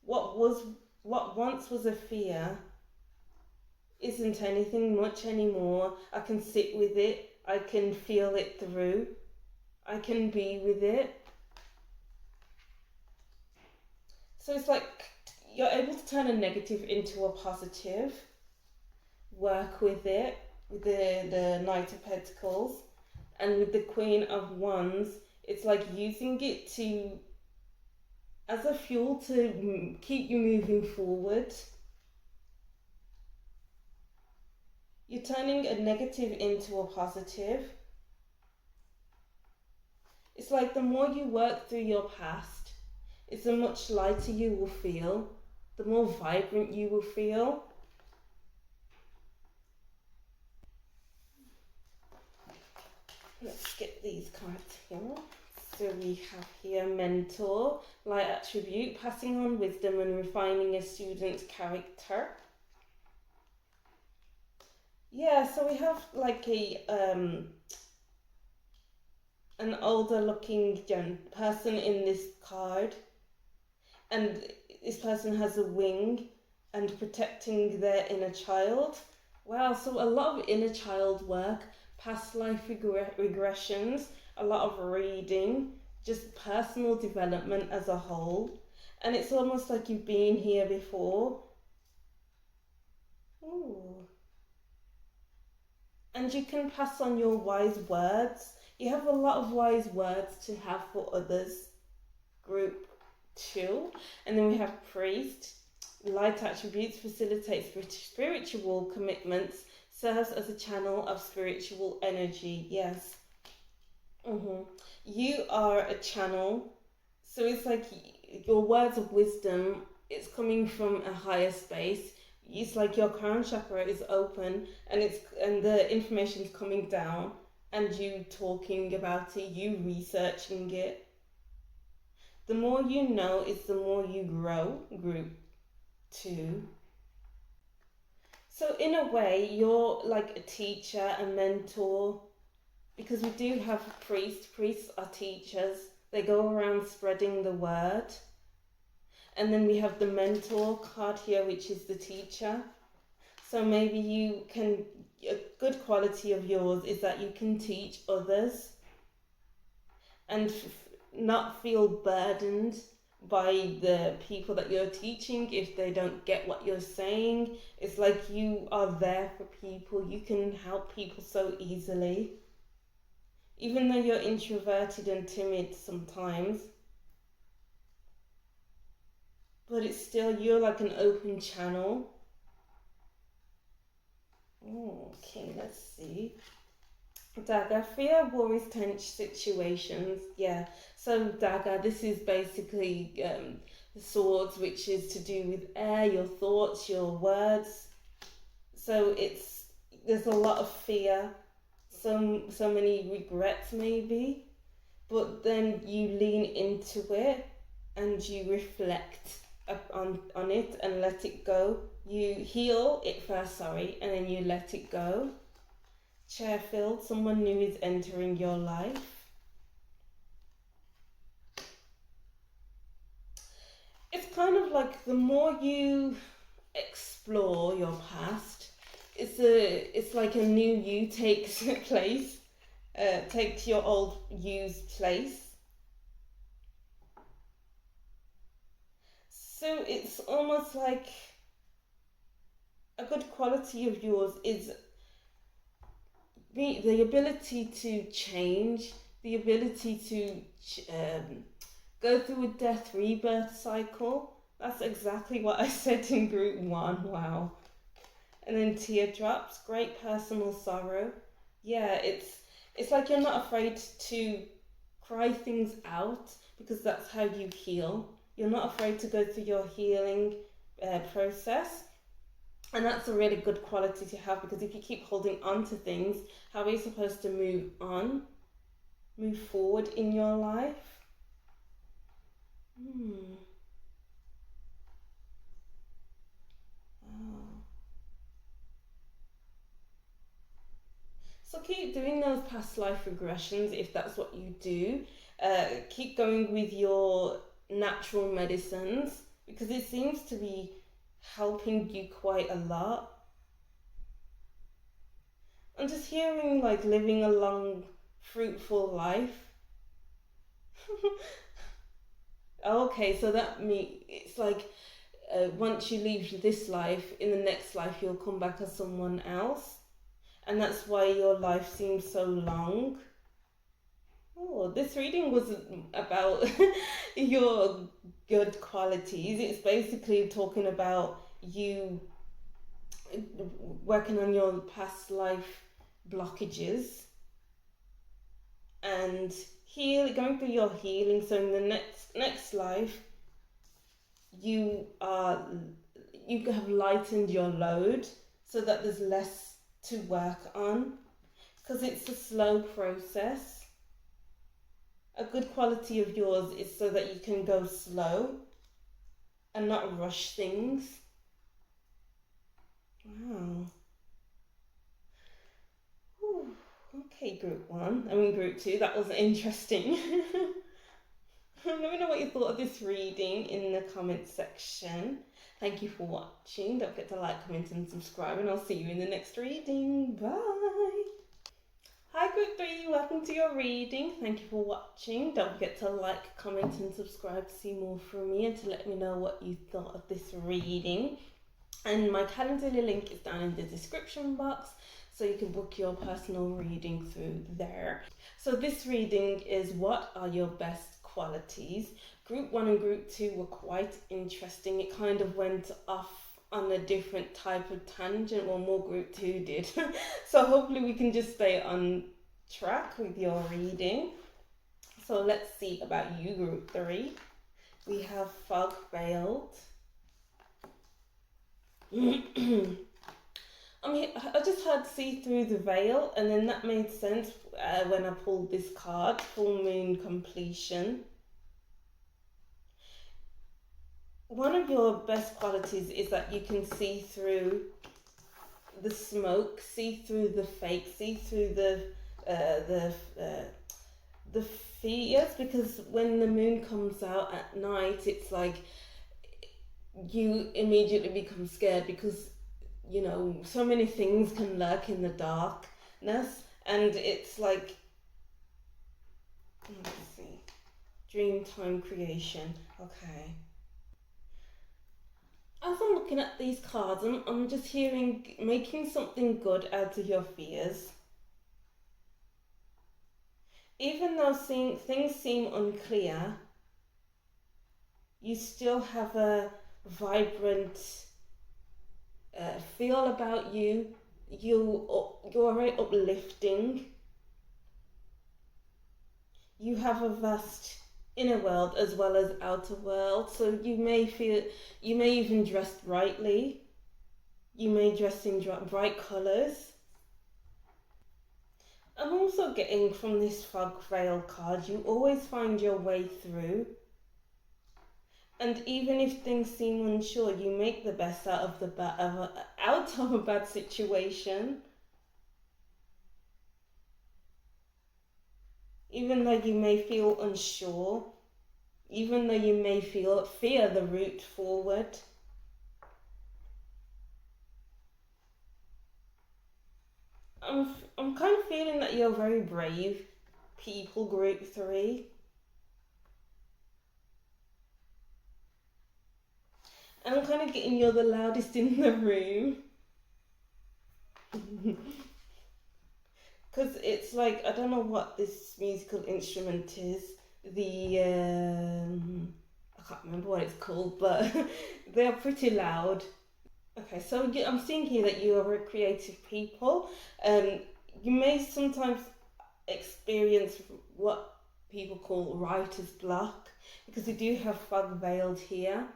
What once was a fear isn't anything much anymore. I can sit with it. I can feel it through. I can be with it. So it's like you're able to turn a negative into a positive. Work with it. With the Knight of Pentacles, and with the Queen of Wands, it's like using it as a fuel to keep you moving forward. You're turning a negative into a positive. It's like the more you work through your past, it's the much lighter you will feel, the more vibrant you will feel. Let's get these cards here. So we have here mentor, light attribute, passing on wisdom and refining a student's character. Yeah, so we have like an older looking person in this card, and this person has a wing and protecting their inner child. Wow, so a lot of inner child work, past life regressions, a lot of reading, just personal development as a whole. And it's almost like you've been here before. Ooh. And you can pass on your wise words. You have a lot of wise words to have for others. Group 2. And then we have priest. Light attributes, facilitates spiritual commitments, serves as a channel of spiritual energy. Yes. You are a channel. So it's like your words of wisdom, it's coming from a higher space. It's like your crown chakra is open, and the information is coming down, and you talking about it, you researching it. The more you know is the more you grow. Group 2. So in a way, you're like a teacher, a mentor, because we do have priests. Priests are teachers. They go around spreading the word. And then we have the mentor card here, which is the teacher. So maybe a good quality of yours is that you can teach others and not feel burdened by the people that you're teaching if they don't get what you're saying. It's like you are there for people. You can help people so easily. Even though you're introverted and timid sometimes, but it's still, you're like an open channel. Okay, let's see. Dagger, fear, worries, tense situations. Yeah, so dagger, this is basically the swords, which is to do with air, your thoughts, your words. So there's a lot of fear, so many regrets maybe, but then you lean into it and you reflect on it and let it go. You heal it first, and then you let it go. Chair filled, someone new is entering your life. It's kind of like the more you explore your past, it's like a new you takes place, takes your old you's place. So it's almost like a good quality of yours is the ability to change, the ability to go through a death rebirth cycle. That's exactly what I said in group 1. Wow. And then teardrops, great personal sorrow. Yeah, it's like you're not afraid to cry things out, because that's how you heal. You're not afraid to go through your healing process. And that's a really good quality to have, because if you keep holding on to things, how are you supposed to move forward in your life? Wow. So keep doing those past life regressions if that's what you do. Keep going with your natural medicines, because it seems to be helping you quite a lot. I'm just hearing like living a long, fruitful life. Okay, so that means it's like once you leave this life, in the next life you'll come back as someone else, and that's why your life seems so long. Oh, this reading wasn't about your good qualities. It's basically talking about you working on your past life blockages and going through your healing. So in the next life, you have lightened your load so that there's less to work on, because it's a slow process. A good quality of yours is so that you can go slow and not rush things. Wow. Whew. Okay, group 1. Group 2. That was interesting. Let me know what you thought of this reading in the comment section. Thank you for watching. Don't forget to like, comment and subscribe, and I'll see you in the next reading. Bye! Hi group 3, welcome to your reading. Thank you for watching. Don't forget to like, comment and subscribe to see more from me and to let me know what you thought of this reading. And my Calendly link is down in the description box, so you can book your personal reading through there. So this reading is what are your best qualities. Group 1 and group 2 were quite interesting. It kind of went off on a different type of tangent, well, more group 2 did. So hopefully we can just stay on track with your reading. So let's see about you, group 3. We have fog veiled. I just heard see through the veil, and then that made sense when I pulled this card, full moon completion. One of your best qualities is that you can see through the smoke, see through the fake, see through the fears, because when the moon comes out at night, it's like you immediately become scared, because you know so many things can lurk in the darkness, and it's like, let's see, dream time creation. Okay, as I'm looking at these cards, I'm just hearing making something good out of your fears. Even though things seem unclear, you still have a vibrant feel about you. You're very uplifting. You have a vast inner world as well as outer world, so you may even dress brightly. You may dress in bright colours. I'm also getting from this fog veil card, you always find your way through. And even if things seem unsure, you make the best out of a bad situation. Even though you may feel unsure, even though you may fear the route forward. I'm kind of feeling that you're very brave people, group 3. And I'm kind of getting you're the loudest in the room. Because it's like, I don't know what this musical instrument is. I can't remember what it's called, but they're pretty loud. Okay, so I'm seeing here that you are very creative people. You may sometimes experience what people call writer's block, because we do have fog veiled here.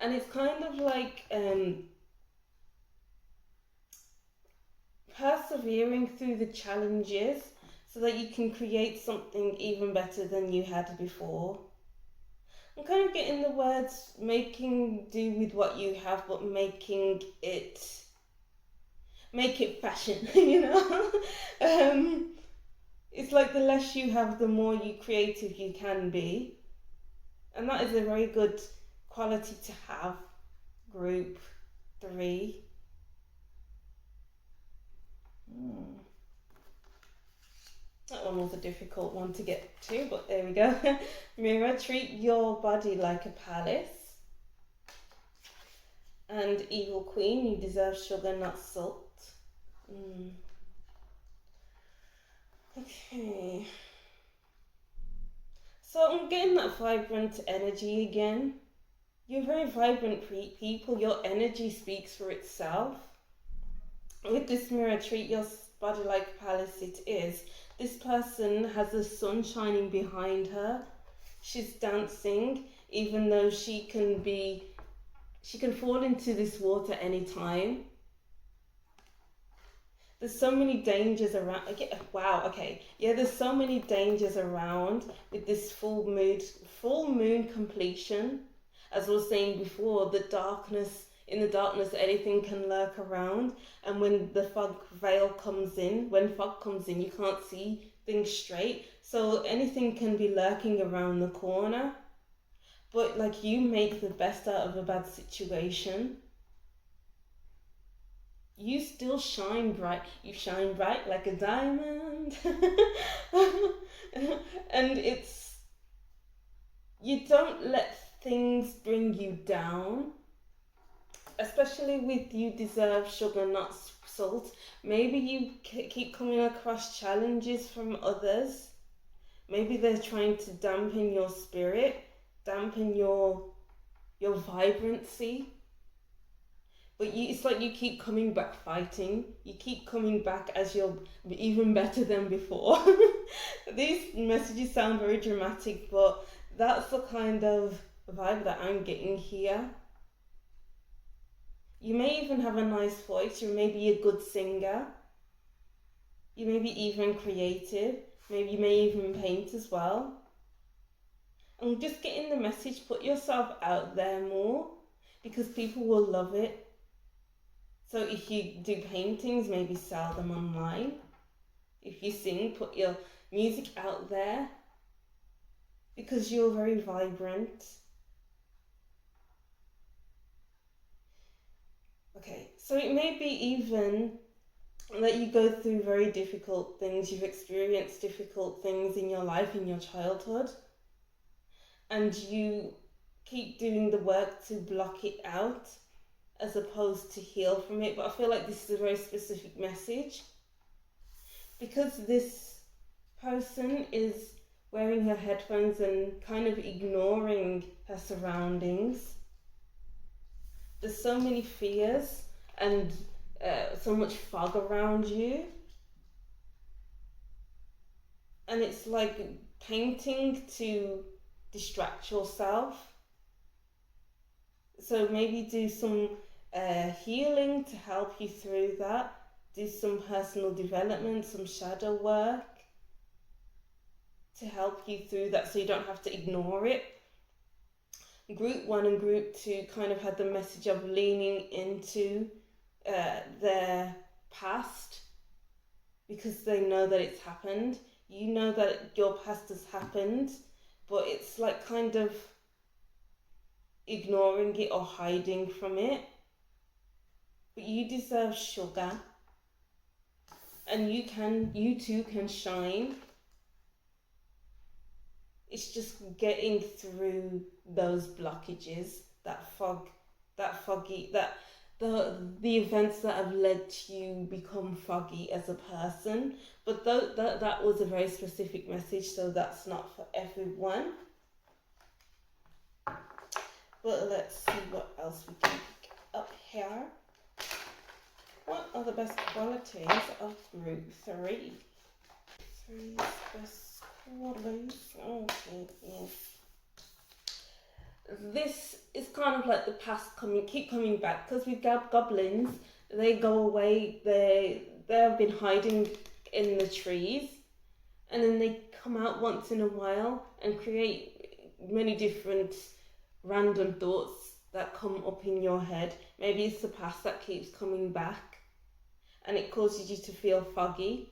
And it's kind of like persevering through the challenges so that you can create something even better than you had before. I'm kind of getting the words making do with what you have, but make it fashion, you know? It's like the less you have, the more creative you can be. And that is a very good quality to have, group 3. That one was a difficult one to get to, but there we go. Mirror, treat your body like a palace. And Evil Queen, you deserve sugar, not salt. Okay. So I'm getting that vibrant energy again. You're very vibrant people. Your energy speaks for itself. With this mirror, treat your body-like palace it is, this person has the sun shining behind her. She's dancing, even though she can fall into this water anytime. There's so many dangers around. Wow, okay. Yeah, there's so many dangers around with this full moon completion. As I was saying before, in the darkness, anything can lurk around. And when the fog comes in, you can't see things straight. So anything can be lurking around the corner. But like, you make the best out of a bad situation. You still shine bright. You shine bright like a diamond. And you don't let things bring you down. Especially with you deserve sugar, not salt. Maybe you keep coming across challenges from others. Maybe they're trying to dampen your spirit, dampen your vibrancy. But it's like you keep coming back fighting. You keep coming back as you're even better than before. These messages sound very dramatic, but that's the kind of vibe that I'm getting here. You may even have a nice voice. You may be a good singer. You may be even creative. Maybe you may even paint as well. And just getting the message, put yourself out there more, because people will love it. So if you do paintings, maybe sell them online. If you sing, put your music out there, because you're very vibrant. Okay, so it may be even that you go through very difficult things. You've experienced difficult things in your life, in your childhood, and you keep doing the work to block it out as opposed to heal from it. But I feel like this is a very specific message, because this person is wearing her headphones and kind of ignoring her surroundings. There's so many fears and so much fog around you. And it's like painting to distract yourself. So maybe do some healing to help you through that. Do some personal development, some shadow work to help you through that, so you don't have to ignore it. Group 1 and Group 2 kind of had the message of leaning into their past, because they know that it's happened. You know that your past has happened, but it's like kind of ignoring it or hiding from it. But you deserve sugar, and you too can shine. It's just getting through those blockages, the events that have led you become foggy as a person. But that was a very specific message, so that's not for everyone. But let's see what else we can pick up here. What are the best qualities of Group 3? 3's best qualities. Okay, yes. This is kind of like the past keep coming back, because with goblins, they go away. They have been hiding in the trees, and then they come out once in a while and create many different random thoughts that come up in your head. Maybe it's the past that keeps coming back, and it causes you to feel foggy.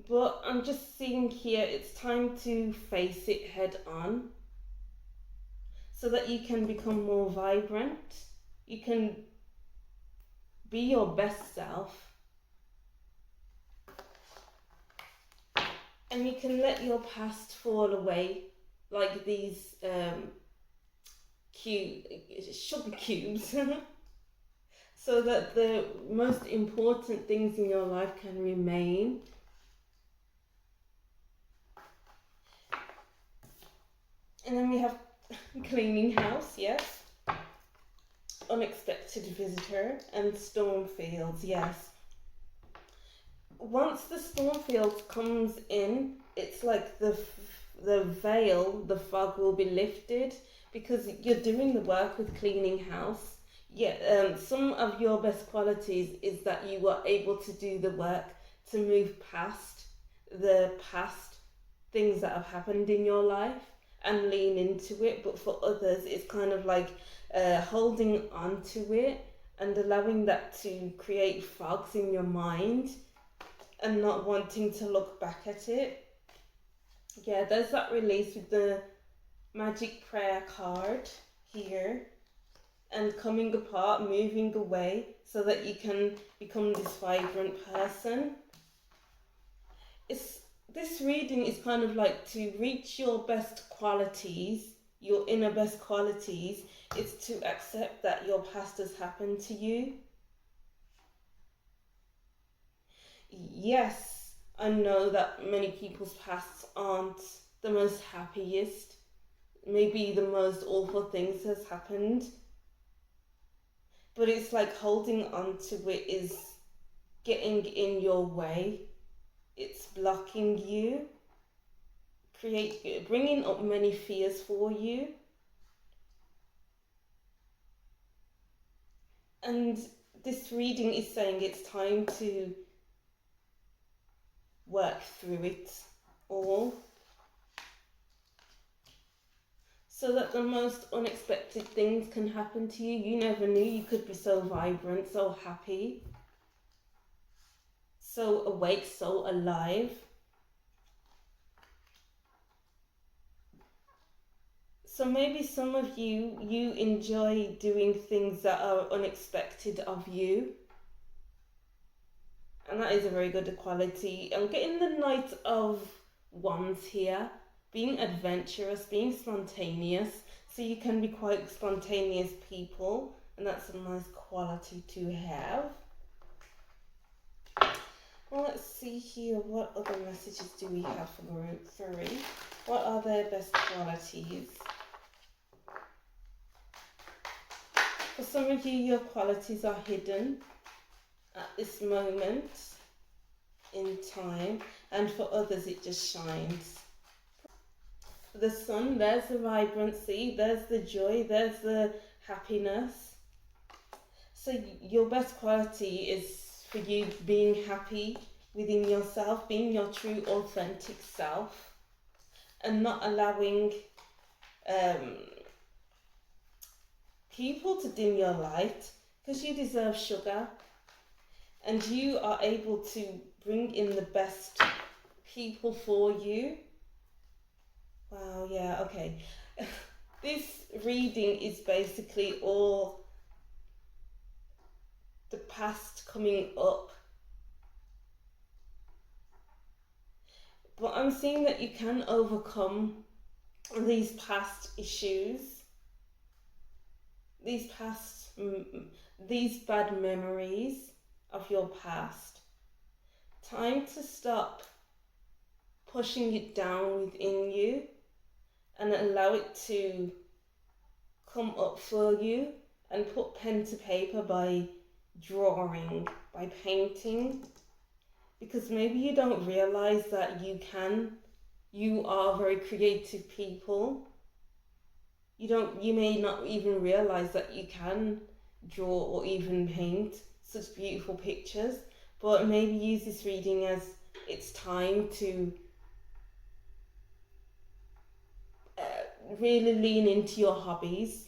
But I'm just seeing here, it's time to face it head on, so that you can become more vibrant. You can be your best self, and you can let your past fall away, like these sugar cubes, so that the most important things in your life can remain. And then we have cleaning house, yes. unexpected visitor and storm fields. Yes. Once the storm fields comes in, it's like the veil, the fog will be lifted because you're doing the work with cleaning house. Yeah, some of your best qualities is that you are able to do the work to move past the past things that have happened in your life and lean into it. But for others, it's kind of like holding on to it and allowing that to create fogs in your mind and not wanting to look back at it. Yeah, there's that release with the magic prayer card here, and coming apart, moving away so that you can become this vibrant person. This reading is kind of like to reach your best qualities, your inner best qualities. It's to accept that your past has happened to you. Yes, I know that many people's pasts aren't the most happiest. Maybe the most awful things has happened. But it's like holding on to it is getting in your way. It's blocking you, bringing up many fears for you. And this reading is saying it's time to work through it all so that the most unexpected things can happen to you. You never knew you could be so vibrant, so happy, so awake, so alive. So maybe some of you enjoy doing things that are unexpected of you. And that is a very good quality. I'm getting the Knight of Wands here. Being adventurous, being spontaneous. So you can be quite spontaneous people. And that's a nice quality to have. Well, let's see here. What other messages do we have for group 3? What are their best qualities? For some of you, your qualities are hidden at this moment in time, and for others it just shines. The sun, there's the vibrancy, there's the joy, there's the happiness. So your best quality is for you being happy within yourself, being your true authentic self, and not allowing people to dim your light, because you deserve sugar. And you are able to bring in the best people for you. Wow, yeah, okay. This reading is basically all the past coming up. But I'm seeing that you can overcome these past issues, these bad memories of your past. Time to stop pushing it down within you and allow it to come up for you, and put pen to paper by drawing, by painting, because maybe you don't realize that you are very creative people. You may not even realize that you can draw or even paint such beautiful pictures, but maybe use this reading as it's time to really lean into your hobbies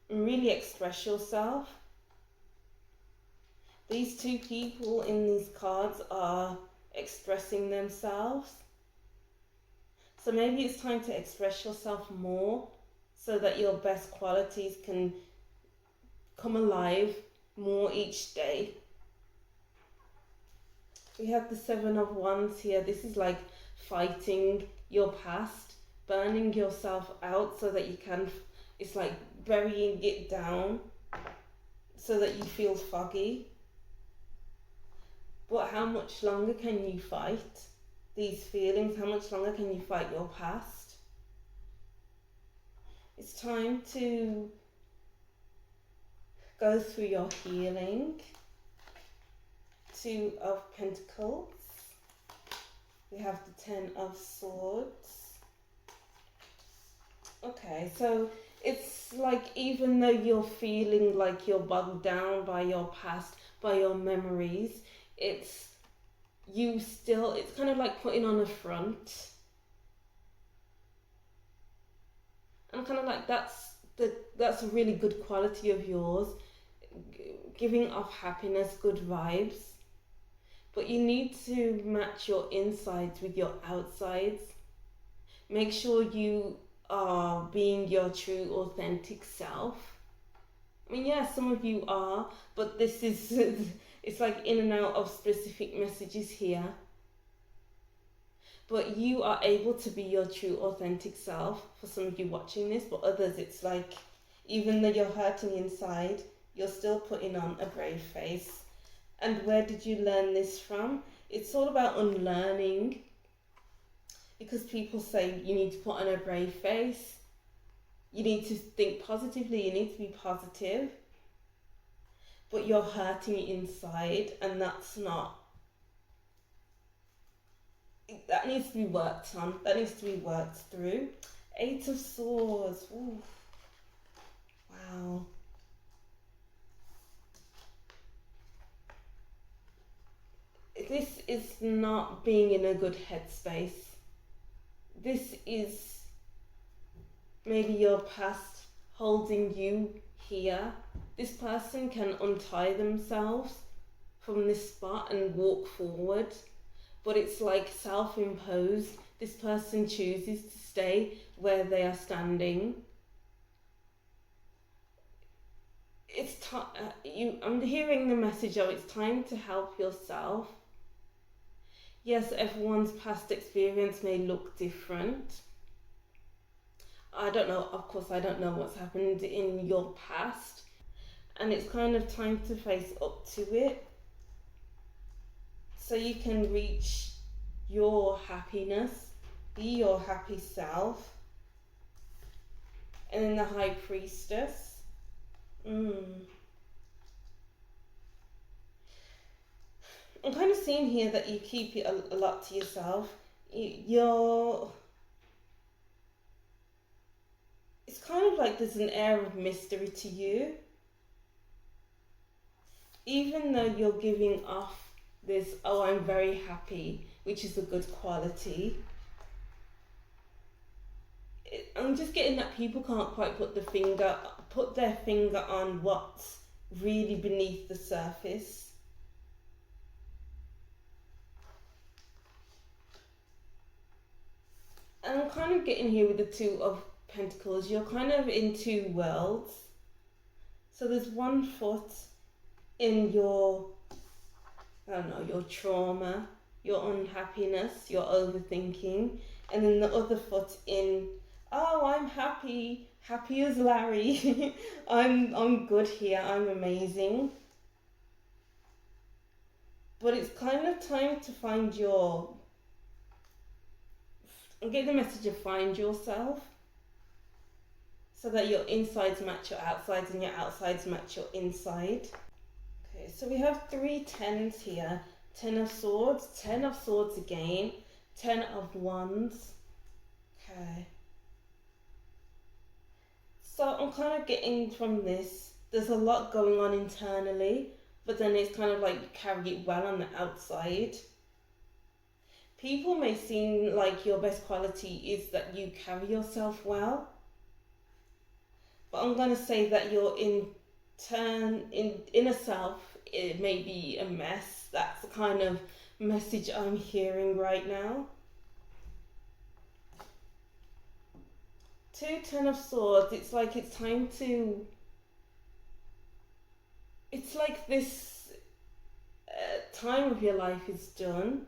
and really express yourself. These two people in these cards are expressing themselves. So maybe it's time to express yourself more so that your best qualities can come alive more each day. We have the 7 of Wands here. This is like fighting your past, burning yourself out so that you can, it's like burying it down so that you feel foggy. But how much longer can you fight these feelings? How much longer can you fight your past? It's time to go through your healing. Two of Pentacles. We have the Ten of Swords. Okay, so it's like even though you're feeling like you're bogged down by your past, by your memories, it's kind of like putting on a front. And kind of like that's a really good quality of yours, giving off happiness, good vibes. But you need to match your insides with your outsides. Make sure you are being your true, authentic self. I mean, yeah, some of you are, but this is, it's like in and out of specific messages here. But you are able to be your true, authentic self for some of you watching this, but others, it's like, even though you're hurting inside, you're still putting on a brave face. And where did you learn this from? It's all about unlearning. Because people say you need to put on a brave face. You need to think positively. You need to be positive. But you're hurting inside, and that's not... That needs to be worked on. That needs to be worked through. Eight of Swords. Ooh. Wow. This is not being in a good headspace. This is maybe your past holding you here. This person can untie themselves from this spot and walk forward, but it's like self-imposed. This person chooses to stay where they are standing. It's I'm hearing the message of it's time to help yourself. Yes, everyone's past experience may look different. I don't know, of course, I don't know what's happened in your past. And it's kind of time to face up to it. So you can reach your happiness, be your happy self. And then the High Priestess. I'm kind of seeing here that you keep it a lot to yourself. It's kind of like there's an air of mystery to you. Even though you're giving off this, oh, I'm very happy, which is a good quality. I'm just getting that people can't quite put their finger on what's really beneath the surface. And I'm kind of getting here with the Two of Pentacles. You're kind of in two worlds. So there's one foot in your, I don't know, your trauma, your unhappiness, your overthinking. And then the other foot in, oh, I'm happy as Larry. I'm good here, I'm amazing. But it's kind of time to find I'm getting the message of find yourself, so that your insides match your outsides and your outsides match your inside. Okay, so we have 3 tens here. 10 of Swords, 10 of Swords again, 10 of Wands. Okay. So I'm kind of getting from this, there's a lot going on internally, but then it's kind of like you carry it well on the outside. People may seem like your best quality is that you carry yourself well, but I'm going to say that your inner self, it may be a mess. That's the kind of message I'm hearing right now. 2 10 of Swords, it's like it's time to, it's like this time of your life is done.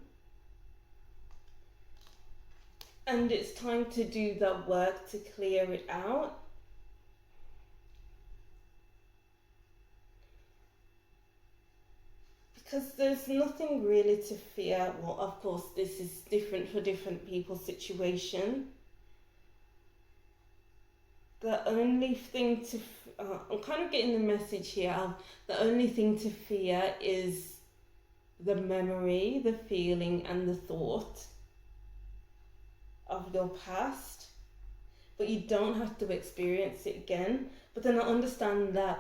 And it's time to do that work to clear it out. Because there's nothing really to fear. Well, of course, this is different for different people's situation. The only thing I'm kind of getting the message here of the only thing to fear is the memory, the feeling, and the thought of your past. But you don't have to experience it again. But then I understand that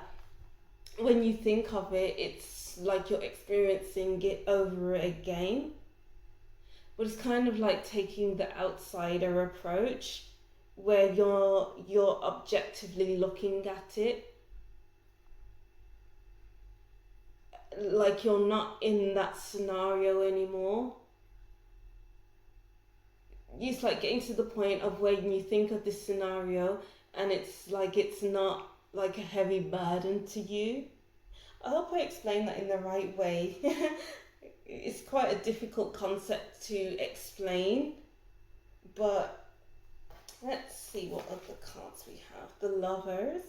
when you think of it, it's like you're experiencing it over again. But it's kind of like taking the outsider approach, where you're objectively looking at it, like you're not in that scenario anymore. It's like getting to the point of when you think of this scenario and it's like it's not like a heavy burden to you. I hope I explained that in the right way. It's quite a difficult concept to explain, but let's see what other cards we have. The Lovers,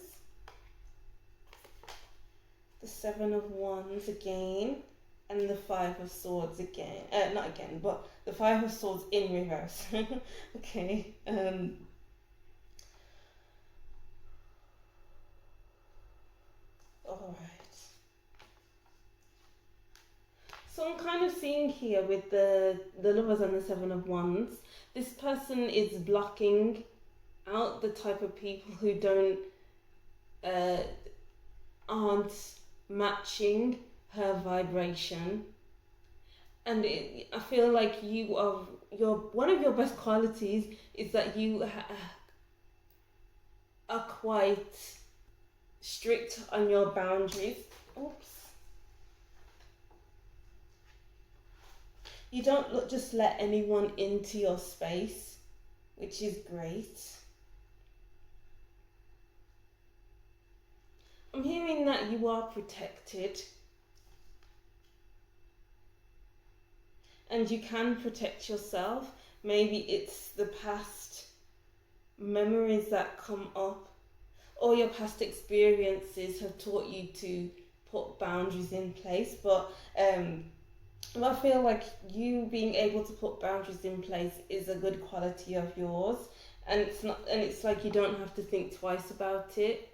the Seven of Wands again, and the Five of Swords again. Not again, but the Five of Swords in reverse. Okay. All right. So I'm kind of seeing here with the Lovers and the Seven of Wands, this person is blocking out the type of people who aren't matching her vibration. And I feel like one of your best qualities is that you are quite strict on your boundaries. Oops. You don't just let anyone into your space, which is great. I'm hearing that you are protected. And you can protect yourself. Maybe it's the past memories that come up, or your past experiences have taught you to put boundaries in place. But I feel like you being able to put boundaries in place is a good quality of yours, and it's like you don't have to think twice about it.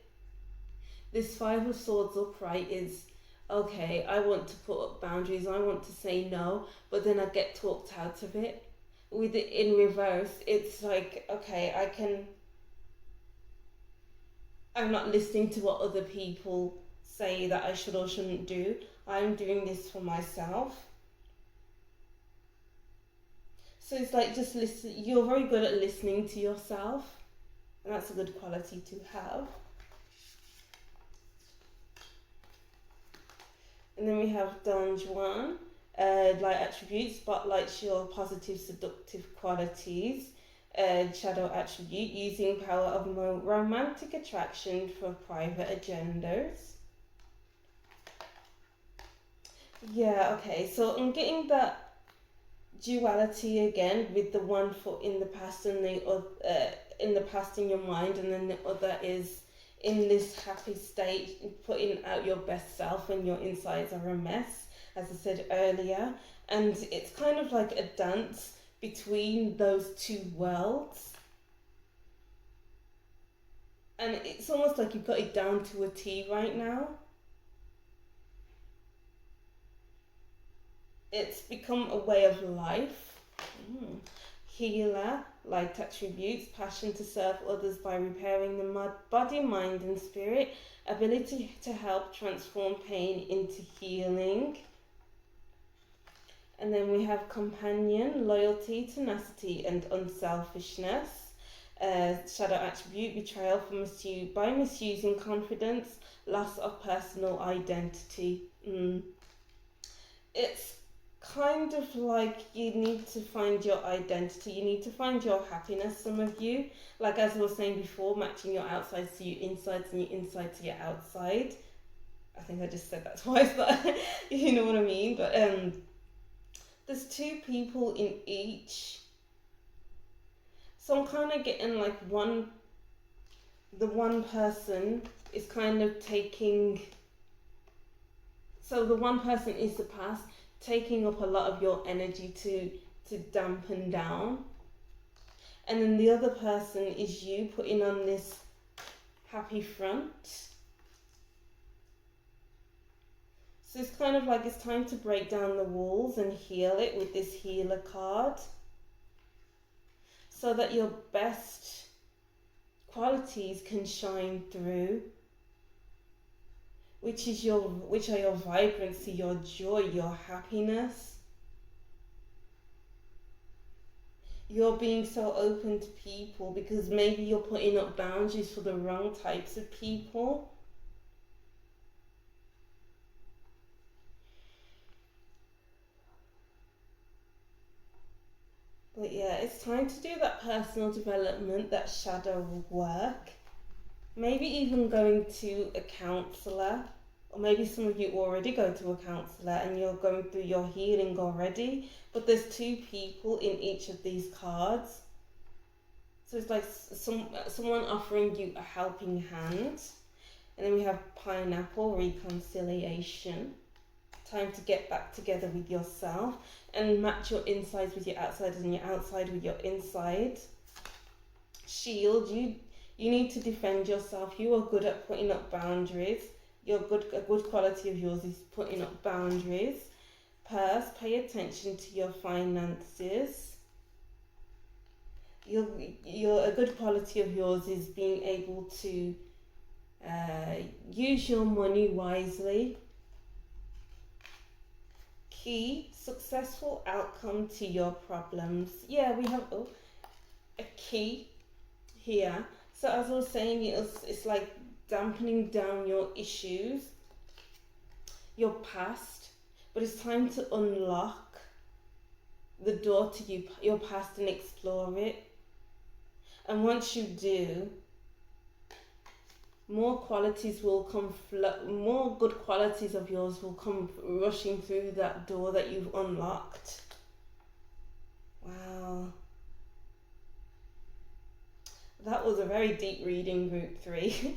This Five of Swords upright is, okay, I want to put up boundaries, I want to say no, but then I get talked out of it. With it in reverse, it's like, okay, I'm not listening to what other people say that I should or shouldn't do. I'm doing this for myself. So it's like, just listen. You're very good at listening to yourself, and that's a good quality to have. And then we have Don Juan, light attribute, spotlights your positive seductive qualities. Shadow attribute, using power of romantic attraction for private agendas. Yeah, okay, so I'm getting that duality again, with the one foot in the past and the other in the past in your mind, and then the other is in this happy state, putting out your best self when your insides are a mess, as I said earlier. And it's kind of like a dance between those two worlds, and it's almost like you've got it down to a T right now. It's become a way of life. Healer, light attributes, passion to serve others by repairing the body, mind and spirit, ability to help transform pain into healing. And then we have companion, loyalty, tenacity and unselfishness. Shadow attribute, betrayal by misusing confidence, loss of personal identity. It's kind of like you need to find your identity, you need to find your happiness, some of you. Like as I was saying before, matching your outside to your insides and your inside to your outside. I think I just said that twice, but you know what I mean. But there's two people in each. So I'm kind of getting like the one person is kind of taking, so the one person is the past, taking up a lot of your energy to dampen down. And then the other person is you, putting on this happy front. So it's kind of like it's time to break down the walls and heal it with this healer card, so that your best qualities can shine through, which are your vibrancy, your joy, your happiness. You're being so open to people because maybe you're putting up boundaries for the wrong types of people. But yeah, it's time to do that personal development, that shadow work. Maybe even going to a counsellor, or maybe some of you already go to a counsellor and you're going through your healing already. But there's two people in each of these cards. So it's like someone offering you a helping hand. And then we have pineapple, reconciliation. Time to get back together with yourself and match your insides with your outside and your outside with your inside. Shield, you need to defend yourself. You are good at putting up boundaries. A good quality of yours is putting up boundaries. Purse, pay attention to your finances. A good quality of yours is being able to use your money wisely. Key, successful outcome to your problems. Yeah, we have a key here. So as I was saying, it's like dampening down your issues, your past, but it's time to unlock the door to your past and explore it. And once you do, more qualities will come, more good qualities of yours will come rushing through that door that you've unlocked. Wow. That was a very deep reading, group 3.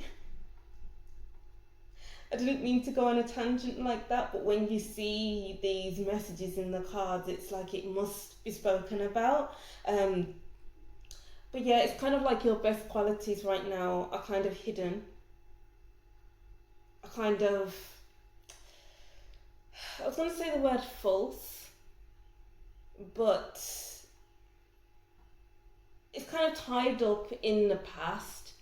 I didn't mean to go on a tangent like that, but when you see these messages in the cards, it's like it must be spoken about. But yeah, it's kind of like your best qualities right now are kind of hidden. I was going to say the word false, but it's kind of tied up in the past,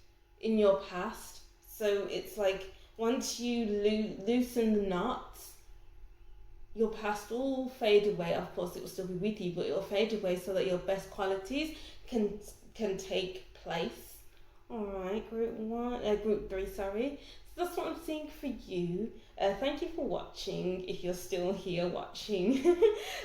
in your past. So it's like once you loosen the knots, your past will fade away. Of course, it will still be with you, but it will fade away so that your best qualities can take place. All right, group 3, sorry. So that's what I'm seeing for you. Thank you for watching. If you're still here watching,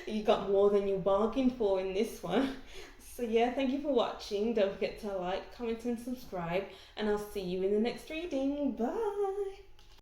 you got more than you bargained for in this one. So yeah, thank you for watching. Don't forget to like, comment and subscribe, and I'll see you in the next reading. Bye.